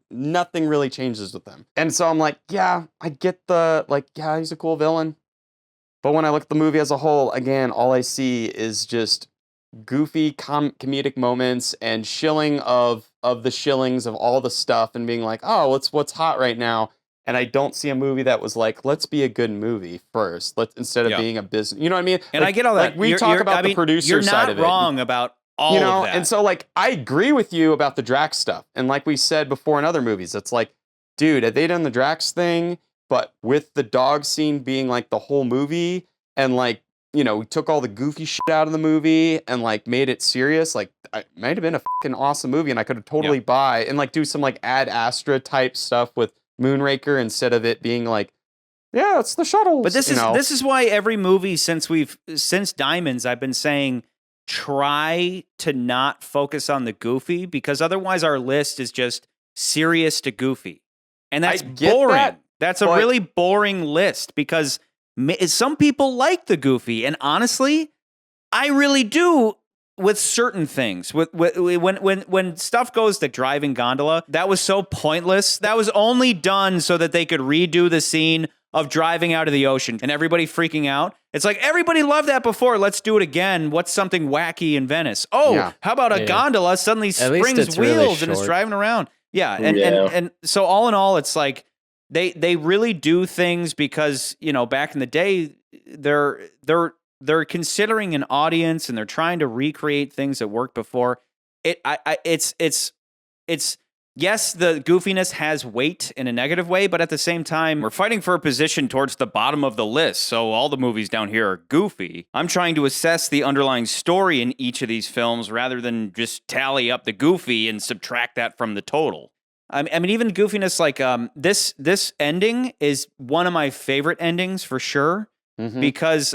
Nothing really changes with him. And so I'm like, yeah, I get he's a cool villain. But when I look at the movie as a whole, again, all I see is just goofy comedic moments and shilling of the shillings of all the stuff and being like, oh, what's hot right now. And I don't see a movie that was like, let's be a good movie first, instead of being a business. You know what I mean? And I get all that. Like we talk about the producer side of it. You're not wrong about all of that. And so like I agree with you about the Drax stuff. And like we said before in other movies, it's like, dude, had they done the Drax thing, but with the dog scene being like the whole movie, and like, we took all the goofy shit out of the movie and like made it serious, like it might have been a fucking awesome movie, and I could have totally buy and like do some like Ad Astra type stuff with Moonraker instead of it being like, yeah, it's the shuttles. But this is why every movie since Diamonds, I've been saying try to not focus on the goofy, because otherwise our list is just serious to goofy. And that's boring. That's a really boring list, because some people like the goofy, and honestly, I really do with certain things. When stuff goes like driving Gondola, that was so pointless. That was only done so that they could redo the scene of driving out of the ocean and everybody freaking out. It's like, everybody loved that before. Let's do it again. What's something wacky in Venice? Oh, how about a gondola suddenly springs wheels really and is driving around? Yeah, and so all in all, it's like they really do things because, back in the day, they're considering an audience and they're trying to recreate things that worked before. It's yes, the goofiness has weight in a negative way, but at the same time, we're fighting for a position towards the bottom of the list. So all the movies down here are goofy. I'm trying to assess the underlying story in each of these films rather than just tally up the goofy and subtract that from the total. I mean, even goofiness, like this ending is one of my favorite endings for sure, because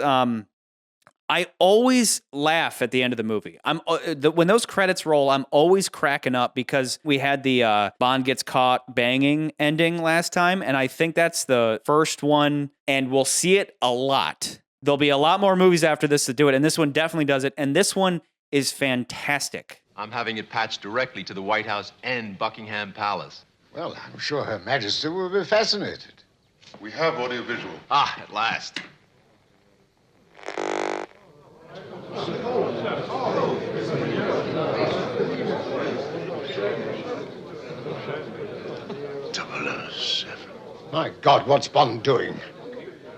I always laugh at the end of the movie. When those credits roll, I'm always cracking up, because we had the Bond gets caught banging ending last time, and I think that's the first one, and we'll see it a lot. There'll be a lot more movies after this that do it, and this one definitely does it, and this one is fantastic. I'm having it patched directly to the White House and Buckingham Palace. Well, I'm sure Her Majesty will be fascinated. We have audiovisual. Ah, at last. My God, what's Bond doing?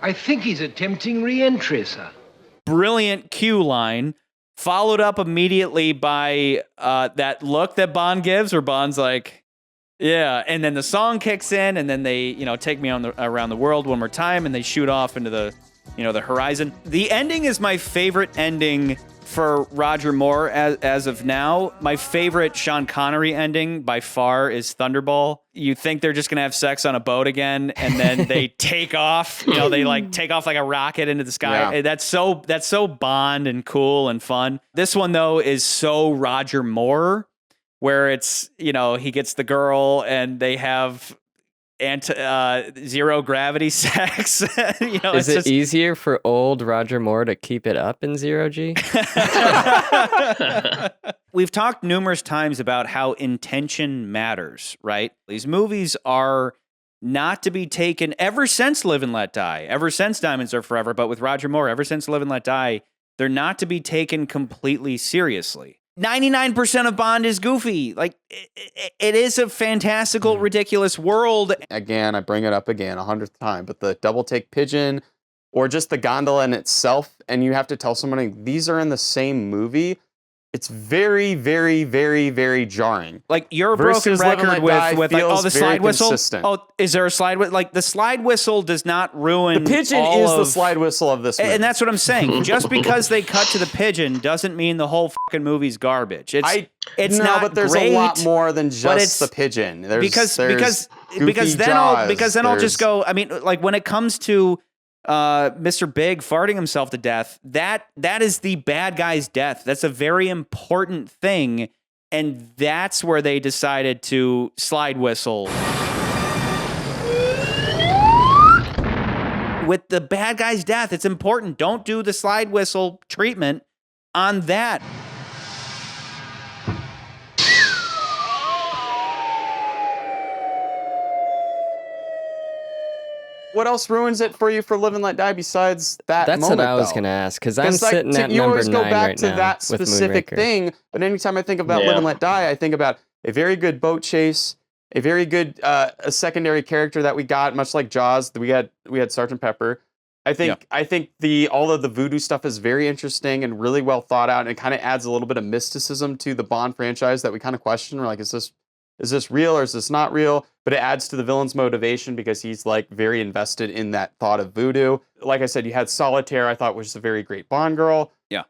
I think he's attempting re-entry, sir. Brilliant cue line, followed up immediately by that look that Bond gives, where Bond's like, yeah, and then the song kicks in, and then they, take me around the world one more time, and they shoot off into the horizon. The ending is my favorite ending for Roger Moore as of now. My favorite Sean Connery ending by far is Thunderball. You think they're just gonna have sex on a boat again, and then they take off. They like take off like a rocket into the sky. Yeah. That's so Bond and cool and fun. This one though is so Roger Moore, where it's he gets the girl and they have zero gravity sex. Is it easier for old Roger Moore to keep it up in zero G? We've talked numerous times about how intention matters, right? These movies are not to be taken ever since Live and Let Die, ever since Diamonds Are Forever, but with Roger Moore, ever since Live and Let Die, they're not to be taken completely seriously. 99% of Bond is goofy. Like, it is a fantastical, ridiculous world. Again, I bring it up again 100th time, but the double take pigeon or just the gondola in itself, and you have to tell somebody these are in the same movie, it's very, very, very, very jarring. Like, you're a broken record with like, the slide whistle. Consistent. Oh, is there a slide whistle? Like, the slide whistle does not ruin. The pigeon is the slide whistle of this movie. And that's what I'm saying. Just because they cut to the pigeon doesn't mean the whole fucking movie's garbage. It's not but there's great, a lot more than just the pigeon. Because then I'll just go. I mean, like, when it comes to Mr. Big farting himself to death, that is the bad guy's death. That's a very important thing, and that's where they decided to slide whistle. With the bad guy's death, it's important. Don't do the slide whistle treatment on that. what else ruins it for you for Live and Let Die besides that That's moment, what I was though? going to ask, because I'm Like, sitting at you number always 9 go back right to now that with specific Moonraker. thing, but anytime I think about Live and Let Die, I think about a very good boat chase, a very good a secondary character that we got, much like Jaws. We had Sergeant Pepper. I think all of the voodoo stuff is very interesting and really well thought out, and it kind of adds a little bit of mysticism to the Bond franchise that we kind of question. We're like, is this real or is this not real? But it adds to the villain's motivation because he's like very invested in that thought of voodoo. Like I said, you had Solitaire, I thought was a very great Bond girl. Yeah.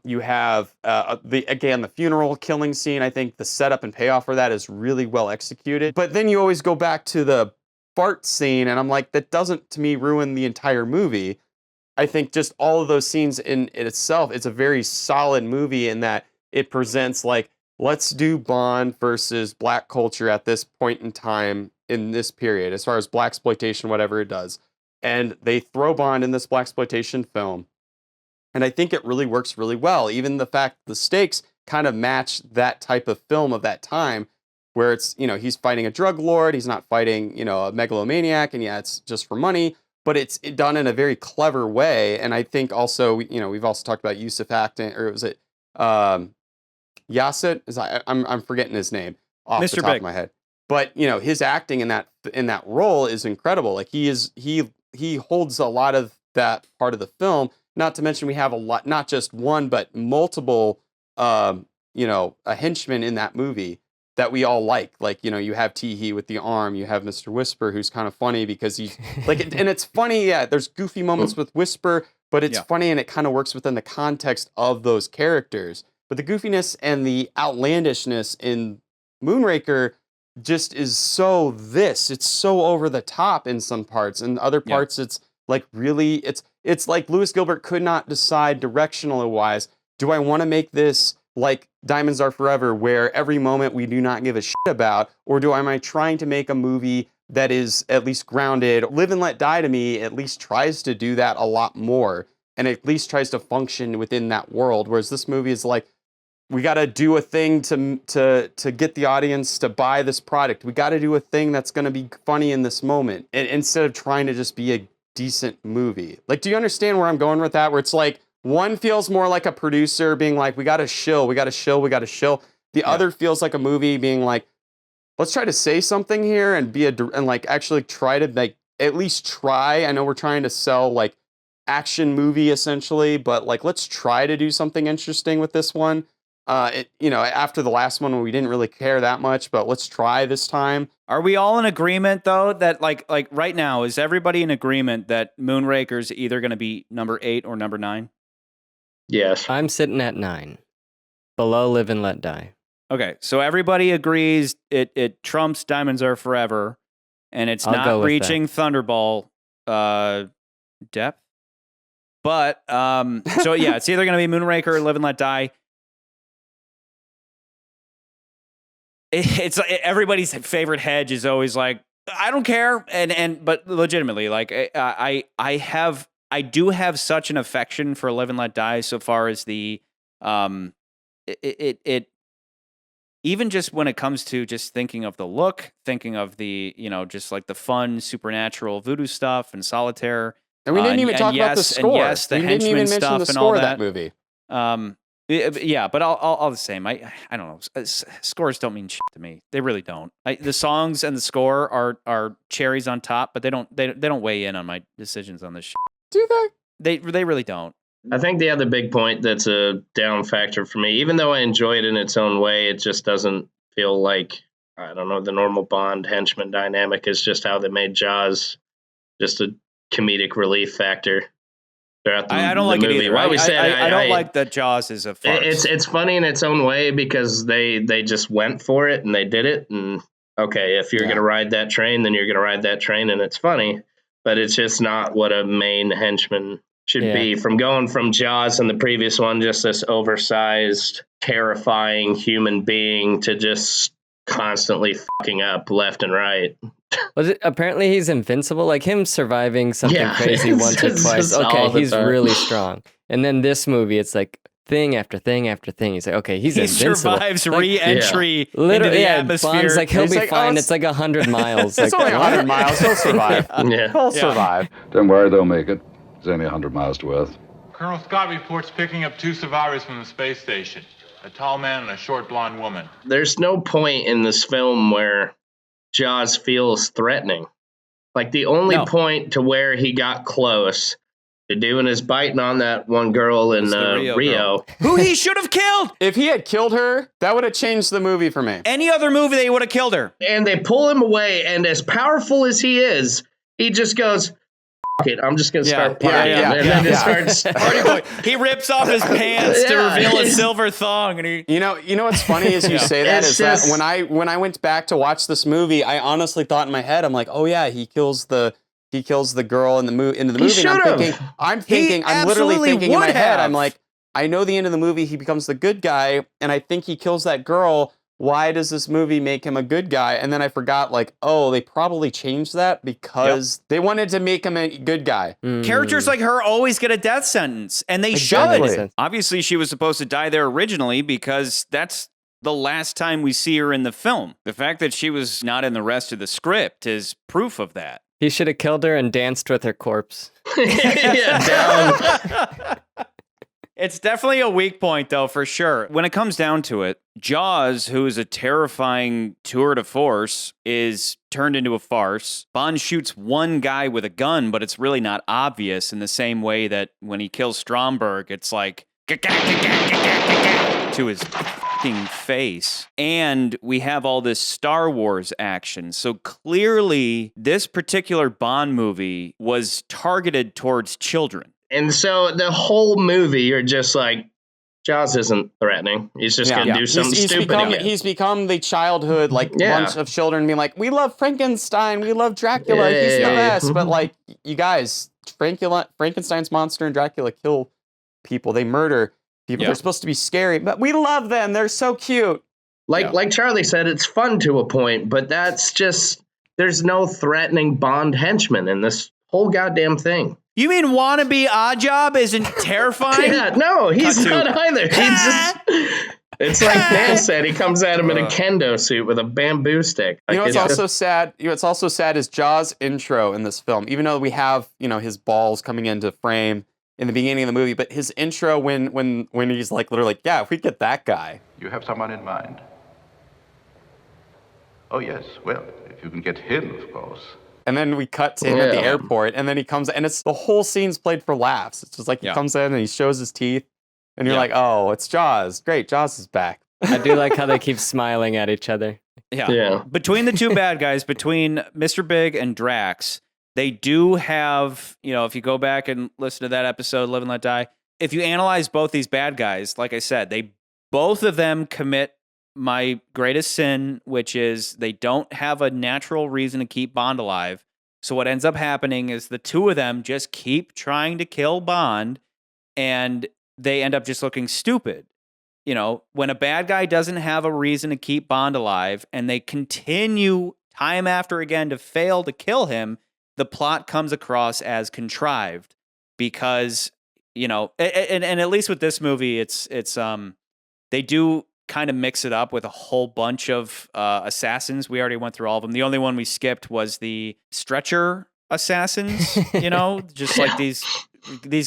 You have the funeral killing scene. I think the setup and payoff for that is really well executed. But then you always go back to the fart scene, and I'm like, that doesn't to me ruin the entire movie. I think just all of those scenes in itself, it's a very solid movie in that it presents like, let's do Bond versus black culture at this point in time in this period, as far as blaxploitation, whatever it does. And they throw Bond in this blaxploitation film. And I think it really works really well. Even the fact the stakes kind of match that type of film of that time, where it's, he's fighting a drug lord, he's not fighting, a megalomaniac, and yeah, it's just for money, but it's done in a very clever way. And I think also, we've also talked about Yusuf acting, or was it Yasset? I'm forgetting his name off Mr. the top Big. of my head. But his acting in that role is incredible. Like he holds a lot of that part of the film. Not to mention we have a lot, not just one, but multiple, a henchman in that movie that we all like. Like, you have Teehee with the arm, you have Mr. Whisper, who's kind of funny because he's like, and it's funny. Yeah, there's goofy moments with Whisper, but it's funny and it kind of works within the context of those characters. But the goofiness and the outlandishness in Moonraker just is it's so over the top in some parts. In other parts, it's like really, it's like Lewis Gilbert could not decide directionally wise, do I want to make this like Diamonds Are Forever, where every moment we do not give a shit about, or am I trying to make a movie that is at least grounded? Live and Let Die to me at least tries to do that a lot more, and at least tries to function within that world, whereas this movie is like, we got to do a thing to get the audience to buy this product. We got to do a thing that's going to be funny in this moment, instead of trying to just be a decent movie. Like, do you understand where I'm going with that? Where it's like, one feels more like a producer being like, we got to shill. The other feels like a movie being like, let's try to say something here and actually try to like, at least try. I know we're trying to sell like action movie essentially, but like, let's try to do something interesting with this one. After the last one, we didn't really care that much, but let's try this time. Are we all in agreement though that like right now, is everybody in agreement that Moonraker's either going to be number 8 or number 9? Yes. I'm sitting at 9. Below Live and Let Die. Okay, so everybody agrees it trumps Diamonds Are Forever, and it's not reaching Thunderball depth. But so yeah, it's either going to be Moonraker or Live and Let Die. It's everybody's favorite hedge is always like, I don't care, but legitimately, like I do have such an affection for Live and Let Die so far as the it even just when it comes to just thinking of the look, thinking of the just like the fun supernatural voodoo stuff and Solitaire. And we didn't even talk about the score. And yes, the henchman stuff the and all score that. Of that movie. Yeah, but all the same. I don't know. Scores don't mean shit to me. They really don't. The songs and the score are cherries on top, but they don't weigh in on my decisions on this shit. Do they? They really don't. I think the other big point that's a down factor for me, even though I enjoy it in its own way, it just doesn't feel like, I don't know, the normal Bond henchman dynamic is just how they made Jaws just a comedic relief factor. I don't like movie. it either. I don't like that Jaws is a farce. It's funny in its own way because they just went for it and they did it. And okay, if you're going to ride that train, then you're going to ride that train and it's funny. But it's just not what a main henchman should be. From going from Jaws and the previous one, just this oversized, terrifying human being to just constantly fucking up left and right. Was it apparently he's invincible? Like him surviving something crazy once or twice. Okay, he's really strong. And then this movie, it's like, thing after thing after thing. He's like, okay, he's he invincible. survives re-entry into Literally, the atmosphere. Bond's like, he'll He's be like, fine. oh, It's like 100 miles. It's like, only 100 miles. He'll survive. He'll survive. Don't worry, they'll make it. It's only 100 miles to Earth. Colonel Scott reports picking up 2 survivors from the space station. A tall man and a short blonde woman. There's no point in this film where Jaws feels threatening. Like, the only point to where he got close to doing his biting on that one girl in Rio. Who he should have killed! If he had killed her, that would have changed the movie for me. Any other movie, they would have killed her. And they pull him away, and as powerful as he is, he just goes, F it, I'm just going to start partying. And then just starts... Party boy. He rips off his pants to reveal a silver thong. And he... You know what's funny is you say that is that when I went back to watch this movie, I honestly thought in my head, I'm like, oh yeah, he kills the girl in the movie. And I'm literally thinking in my head, I'm like, I know the end of the movie, he becomes the good guy, and I think he kills that girl. Why does this movie make him a good guy? And then I forgot, like, oh, they probably changed that because they wanted to make him a good guy. Characters like her always get a death sentence, and they should. Obviously, she was supposed to die there originally because that's the last time we see her in the film. The fact that she was not in the rest of the script is proof of that. He should have killed her and danced with her corpse. It's definitely a weak point, though, for sure. When it comes down to it, Jaws, who is a terrifying tour de force, is turned into a farce. Bond shoots one guy with a gun, but it's really not obvious in the same way that when he kills Stromberg, it's like to his fucking face. And we have all this Star Wars action. So clearly, this particular Bond movie was targeted towards children. And so the whole movie, you're just like, Jaws isn't threatening. He's just going to do something stupid again. He's become the childhood, bunch of children being like, we love Frankenstein, we love Dracula, he's the best. But, like, you guys, Frankenstein's monster and Dracula kill people. They murder people. They're supposed to be scary, but we love them. They're so cute. Like Charlie said, it's fun to a point, but that's just, there's no threatening Bond henchman in this whole goddamn thing. You mean Wannabe Oddjob isn't terrifying? No, he's not either. He's just, it's like Dan said, he comes at him in a kendo suit with a bamboo stick. You know what's also sad? What's also sad is Jaws' intro in this film. Even though we have, his balls coming into frame in the beginning of the movie, but his intro when he's like literally, yeah, if we get that guy. You have someone in mind? Oh yes, well, if you can get him, of course. And then we cut to him at the airport, and then he comes, and it's the whole scene's played for laughs. It's just like he comes in and he shows his teeth, and you're like, oh, it's Jaws. Great, Jaws is back. I do like how they keep smiling at each other. Yeah. Between the two bad guys, between Mr. Big and Drax, they do have, if you go back and listen to that episode, Live and Let Die, if you analyze both these bad guys, like I said, both of them commit my greatest sin, which is they don't have a natural reason to keep Bond alive. So what ends up happening is the two of them just keep trying to kill Bond, and they end up just looking stupid. When a bad guy doesn't have a reason to keep Bond alive, and they continue time after again to fail to kill him, the plot comes across as contrived because, and at least with this movie, it's they do kind of mix it up with a whole bunch of assassins. We already went through all of them. The only one we skipped was the stretcher assassins, just like these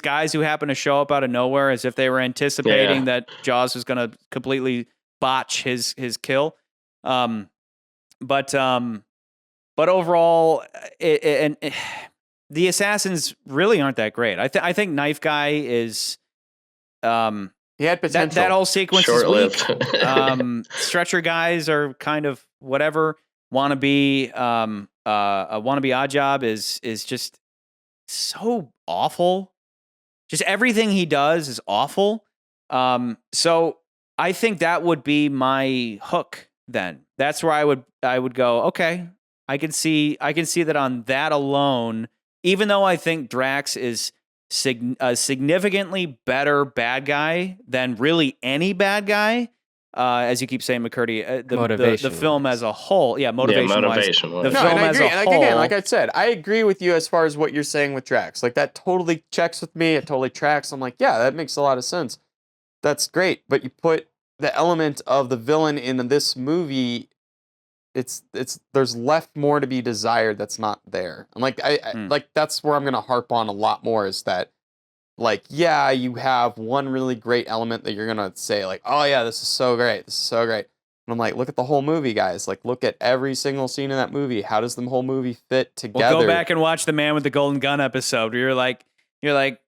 guys who happen to show up out of nowhere as if they were anticipating that Jaws was going to completely botch his kill. But overall, the assassins really aren't that great. I think Knife Guy is... He had potential. That whole sequence is weak. Stretcher guys are kind of whatever. Wannabe Oddjob is just so awful. Just everything he does is awful. So I think that would be my hook. Then that's where I would go. Okay, I can see that on that alone. Even though I think Drax is a significantly better bad guy than really any bad guy, as you keep saying, McCurdy, the film as a whole. Yeah, motivation-wise. The film as a whole. Again, like I said, I agree with you as far as what you're saying with Drax. Like, that totally checks with me. It totally tracks. I'm like, yeah, that makes a lot of sense. that's great. But you put the element of the villain in this movie, it's there's left more to be desired that's not there. And like like that's where I'm gonna harp on a lot more is that like, yeah, you have one really great element that you're gonna say like, oh yeah, this is so great, this is so great. And I'm like, look at the whole movie, guys. Like, look at every single scene in that movie. How does the whole movie fit together? Well, go back and watch the Man with the Golden Gun episode where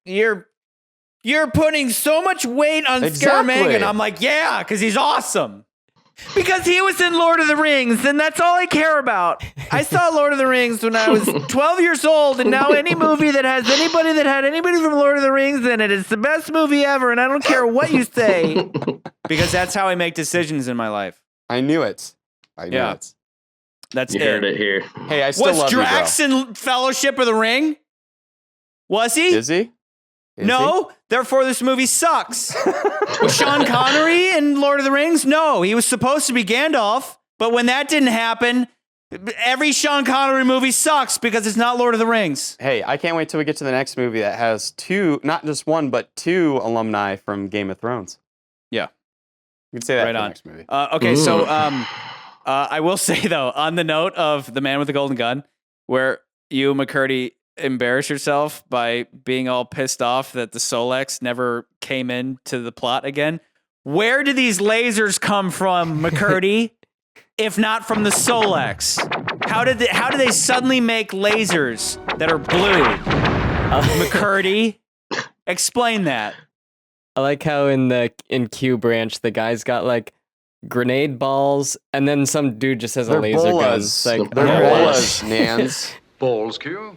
you're putting so much weight on Scaramanga. I'm like, yeah, because he's awesome. Because he was in Lord of the Rings, and that's all I care about. I saw Lord of the Rings when I was 12 years old, and now any movie that has anybody that had anybody from Lord of the Rings in it is the best movie ever, and I don't care what you say. Because that's how I make decisions in my life. I knew it. I knew it. That's you heard it here. Hey, I still love Drax you, bro. in Fellowship of the Ring? Was he? Is he? No, therefore this movie sucks. Was Sean Connery in Lord of the Rings? No, he was supposed to be Gandalf, but when that didn't happen, every Sean Connery movie sucks because it's not Lord of the Rings. Hey, I can't wait till we get to the next movie that has not just one, but two alumni from Game of Thrones. Yeah. You can say that right for on. the next movie. Okay, so I will say, though, on the note of The Man with the Golden Gun, where you, McCurdy, embarrass yourself by being all pissed off that the Solex never came into the plot again. Where do these lasers come from, McCurdy? If not from the Solex? How did they suddenly make lasers that are blue? McCurdy, explain that. I like how in Q branch the guy's got like grenade balls, and then some dude just has a laser gun. Like, they're bolas, Nans. Balls, Q.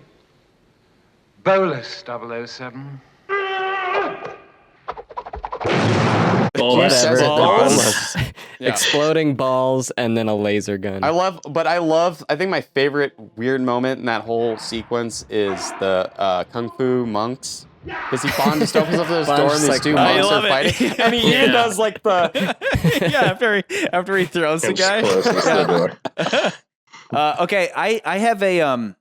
Bolus 007. Balls. Exploding balls and then a laser gun. I think my favorite weird moment in that whole sequence is the Kung Fu monks. Because he Bond just opens up this door and these two monks are fighting. And he even does like the... after he throws the guy. Okay, I have a...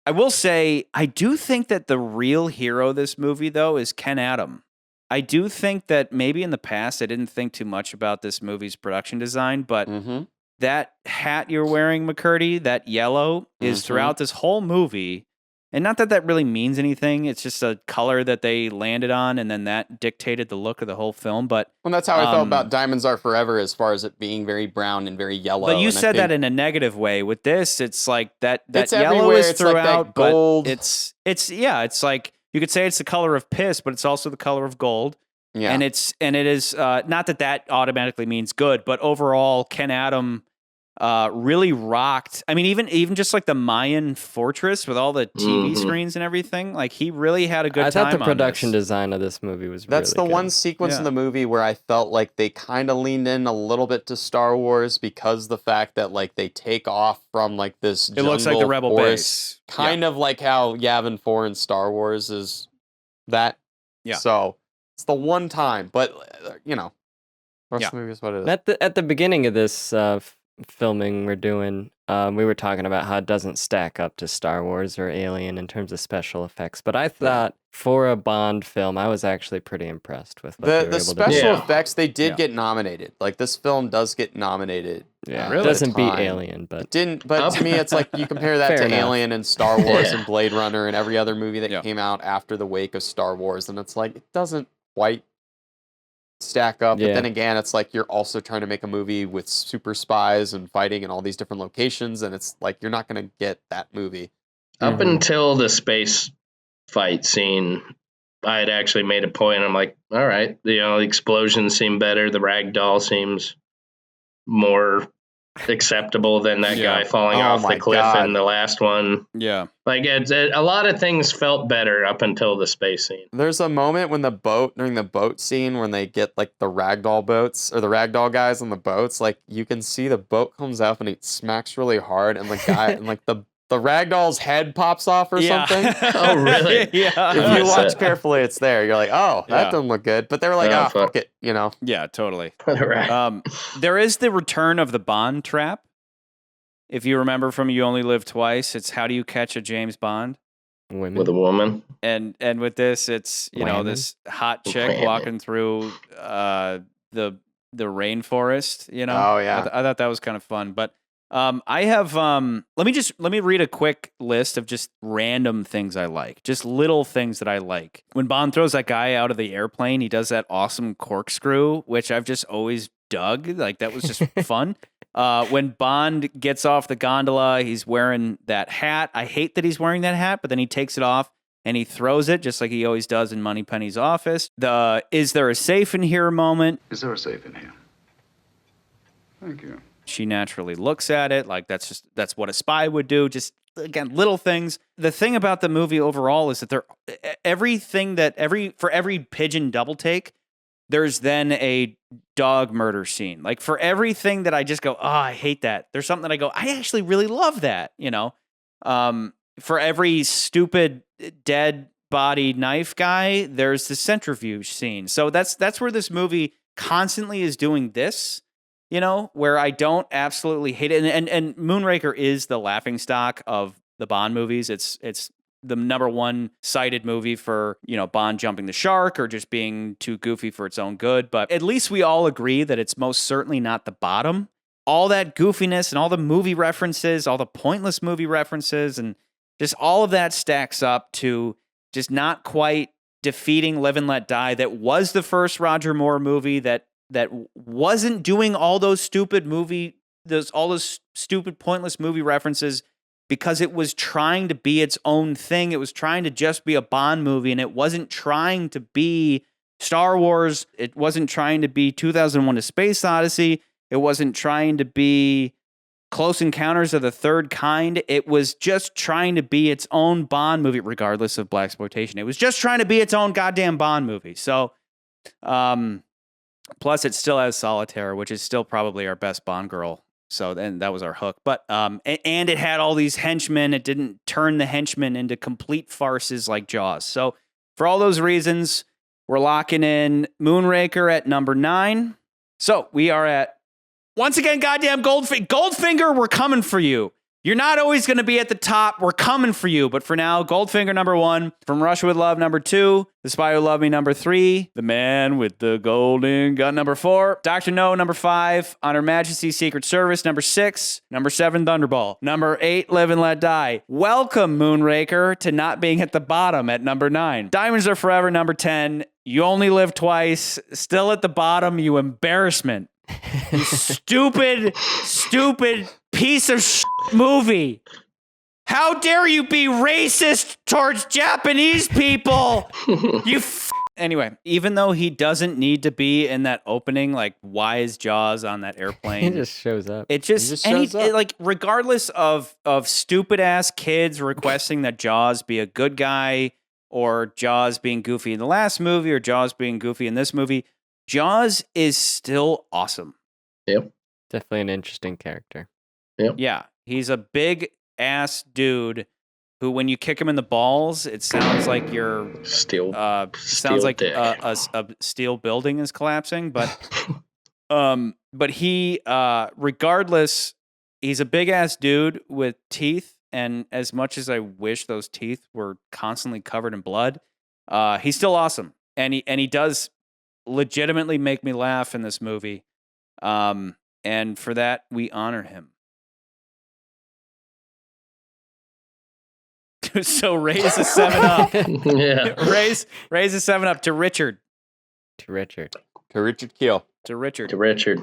I will say, I do think that the real hero of this movie, though, is Ken Adam. I do think that maybe in the past I didn't think too much about this movie's production design, but that hat you're wearing, McCurdy, that yellow, is throughout this whole movie. And not that really means anything. It's just a color that they landed on, and then that dictated the look of the whole film. But that's how I felt about Diamonds Are Forever, as far as it being very brown and very yellow. But you said that in a negative way. With this, it's like that yellow is throughout, like that gold. But it's like you could say it's the color of piss, but it's also the color of gold. Yeah, and it is not that automatically means good, but overall, Ken Adam really rocked. I mean, even just like the Mayan fortress with all the TV screens and everything, like he really had a good time. I thought the production design of this movie was That's really the one sequence in the movie where I felt like they kind of leaned in a little bit to Star Wars, because the fact that like they take off from like this it looks like the Rebel forest, base. kind of like how Yavin 4 in Star Wars is that. Yeah. So it's the one time, but the rest of the movie is what it is. At the beginning of this filming we're doing, we were talking about how it doesn't stack up to Star Wars or Alien in terms of special effects, but I thought for a Bond film I was actually pretty impressed with what they were able to do. The special effects, they did get nominated. Like this film does get nominated. Yeah, it doesn't beat Alien, but it didn't. But to me, it's like you compare that to Alien and Star Wars and Blade Runner and every other movie that came out after the wake of Star Wars, and it's like it doesn't quite stack up. But then again, it's like you're also trying to make a movie with super spies and fighting in all these different locations, and it's like you're not going to get that movie. Up until the space fight scene, I had actually made a point. I'm like, all right, the explosions seem better. The ragdoll seems more acceptable than that guy falling off the cliff in the last one. Yeah. Like a lot of things felt better up until the space scene. There's a moment when during the boat scene when they get like the ragdoll boats or the ragdoll guys on the boats, like you can see the boat comes up and it smacks really hard, and the guy and like the ragdoll's head pops off or something. Oh, really? Yeah. If you watch carefully, it's there. You're like, oh, that doesn't look good. But they were like, fuck it, Yeah, totally. Right. There is the return of the Bond trap. If you remember from You Only Live Twice, it's how do you catch a James Bond? Women. With a woman. And with this, it's this hot chick walking through the rainforest. Oh yeah. I thought that was kind of fun. But I have let me read a quick list of just random things I like, just little things that I like. When Bond throws that guy out of the airplane, he does that awesome corkscrew, which I've just always dug. Like that was just fun. When Bond gets off the gondola, he's wearing that hat. I hate that he's wearing that hat, but then he takes it off and he throws it just like he always does in Moneypenny's office. The "is there a safe in here" moment. Is there a safe in here? Thank you. She naturally looks at it like that's what a spy would do. Just again, little things. The thing about the movie overall is that for every pigeon double take, there's then a dog murder scene. Like for everything that I just go, oh, I hate that. There's something that I go, I actually really love that. For every stupid dead body knife guy, there's the centrifuge scene. So that's where this movie constantly is doing this. Where I don't absolutely hate it. And Moonraker is the laughingstock of the Bond movies. It's the number one cited movie for, Bond jumping the shark or just being too goofy for its own good. But at least we all agree that it's most certainly not the bottom. All that goofiness and all the movie references, all the pointless movie references, and just all of that stacks up to just not quite defeating Live and Let Die. That was the first Roger Moore movie that wasn't doing all those stupid pointless movie references because it was trying to be its own thing. It was trying to just be a Bond movie, and it wasn't trying to be Star Wars. It wasn't trying to be 2001: A Space Odyssey. It wasn't trying to be Close Encounters of the Third Kind. It was just trying to be its own Bond movie, regardless of blaxploitation. It was just trying to be its own goddamn Bond movie. So, plus, it still has Solitaire, which is still probably our best Bond girl. So then that was our hook. But and it had all these henchmen. It didn't turn the henchmen into complete farces like Jaws. So for all those reasons, we're locking in Moonraker at number 9. So we are at, once again, goddamn Goldfinger, we're coming for you. You're not always going to be at the top. We're coming for you. But for now, Goldfinger number 1, From Russia with Love number 2, The Spy Who Loved Me number 3, The Man with the Golden Gun number 4, Dr. No number 5, On Her Majesty's Secret Service number 6, number 7, Thunderball, number 8, Live and Let Die. Welcome, Moonraker, to not being at the bottom at number 9. Diamonds Are Forever number 10, You Only Live Twice, still at the bottom, you embarrassment. You stupid piece of movie. How dare you be racist towards Japanese people? Anyway, even though he doesn't need to be in that opening, like, why is Jaws on that airplane? He just shows up. It just shows up. Like, regardless of stupid ass kids requesting that Jaws be a good guy, or Jaws being goofy in the last movie, or Jaws being goofy in this movie, Jaws is still awesome. Yep. Definitely an interesting character. Yep. Yeah. He's a big ass dude who, when you kick him in the balls, it sounds like you're sounds like a steel building is collapsing. But he, regardless, he's a big ass dude with teeth. And as much as I wish those teeth were constantly covered in blood, he's still awesome. And he does legitimately make me laugh in this movie. And for that, we honor him. So raise a 7-up. Yeah. Raise a 7-up to Richard. To Richard. To Richard Kiel. To Richard. To Richard.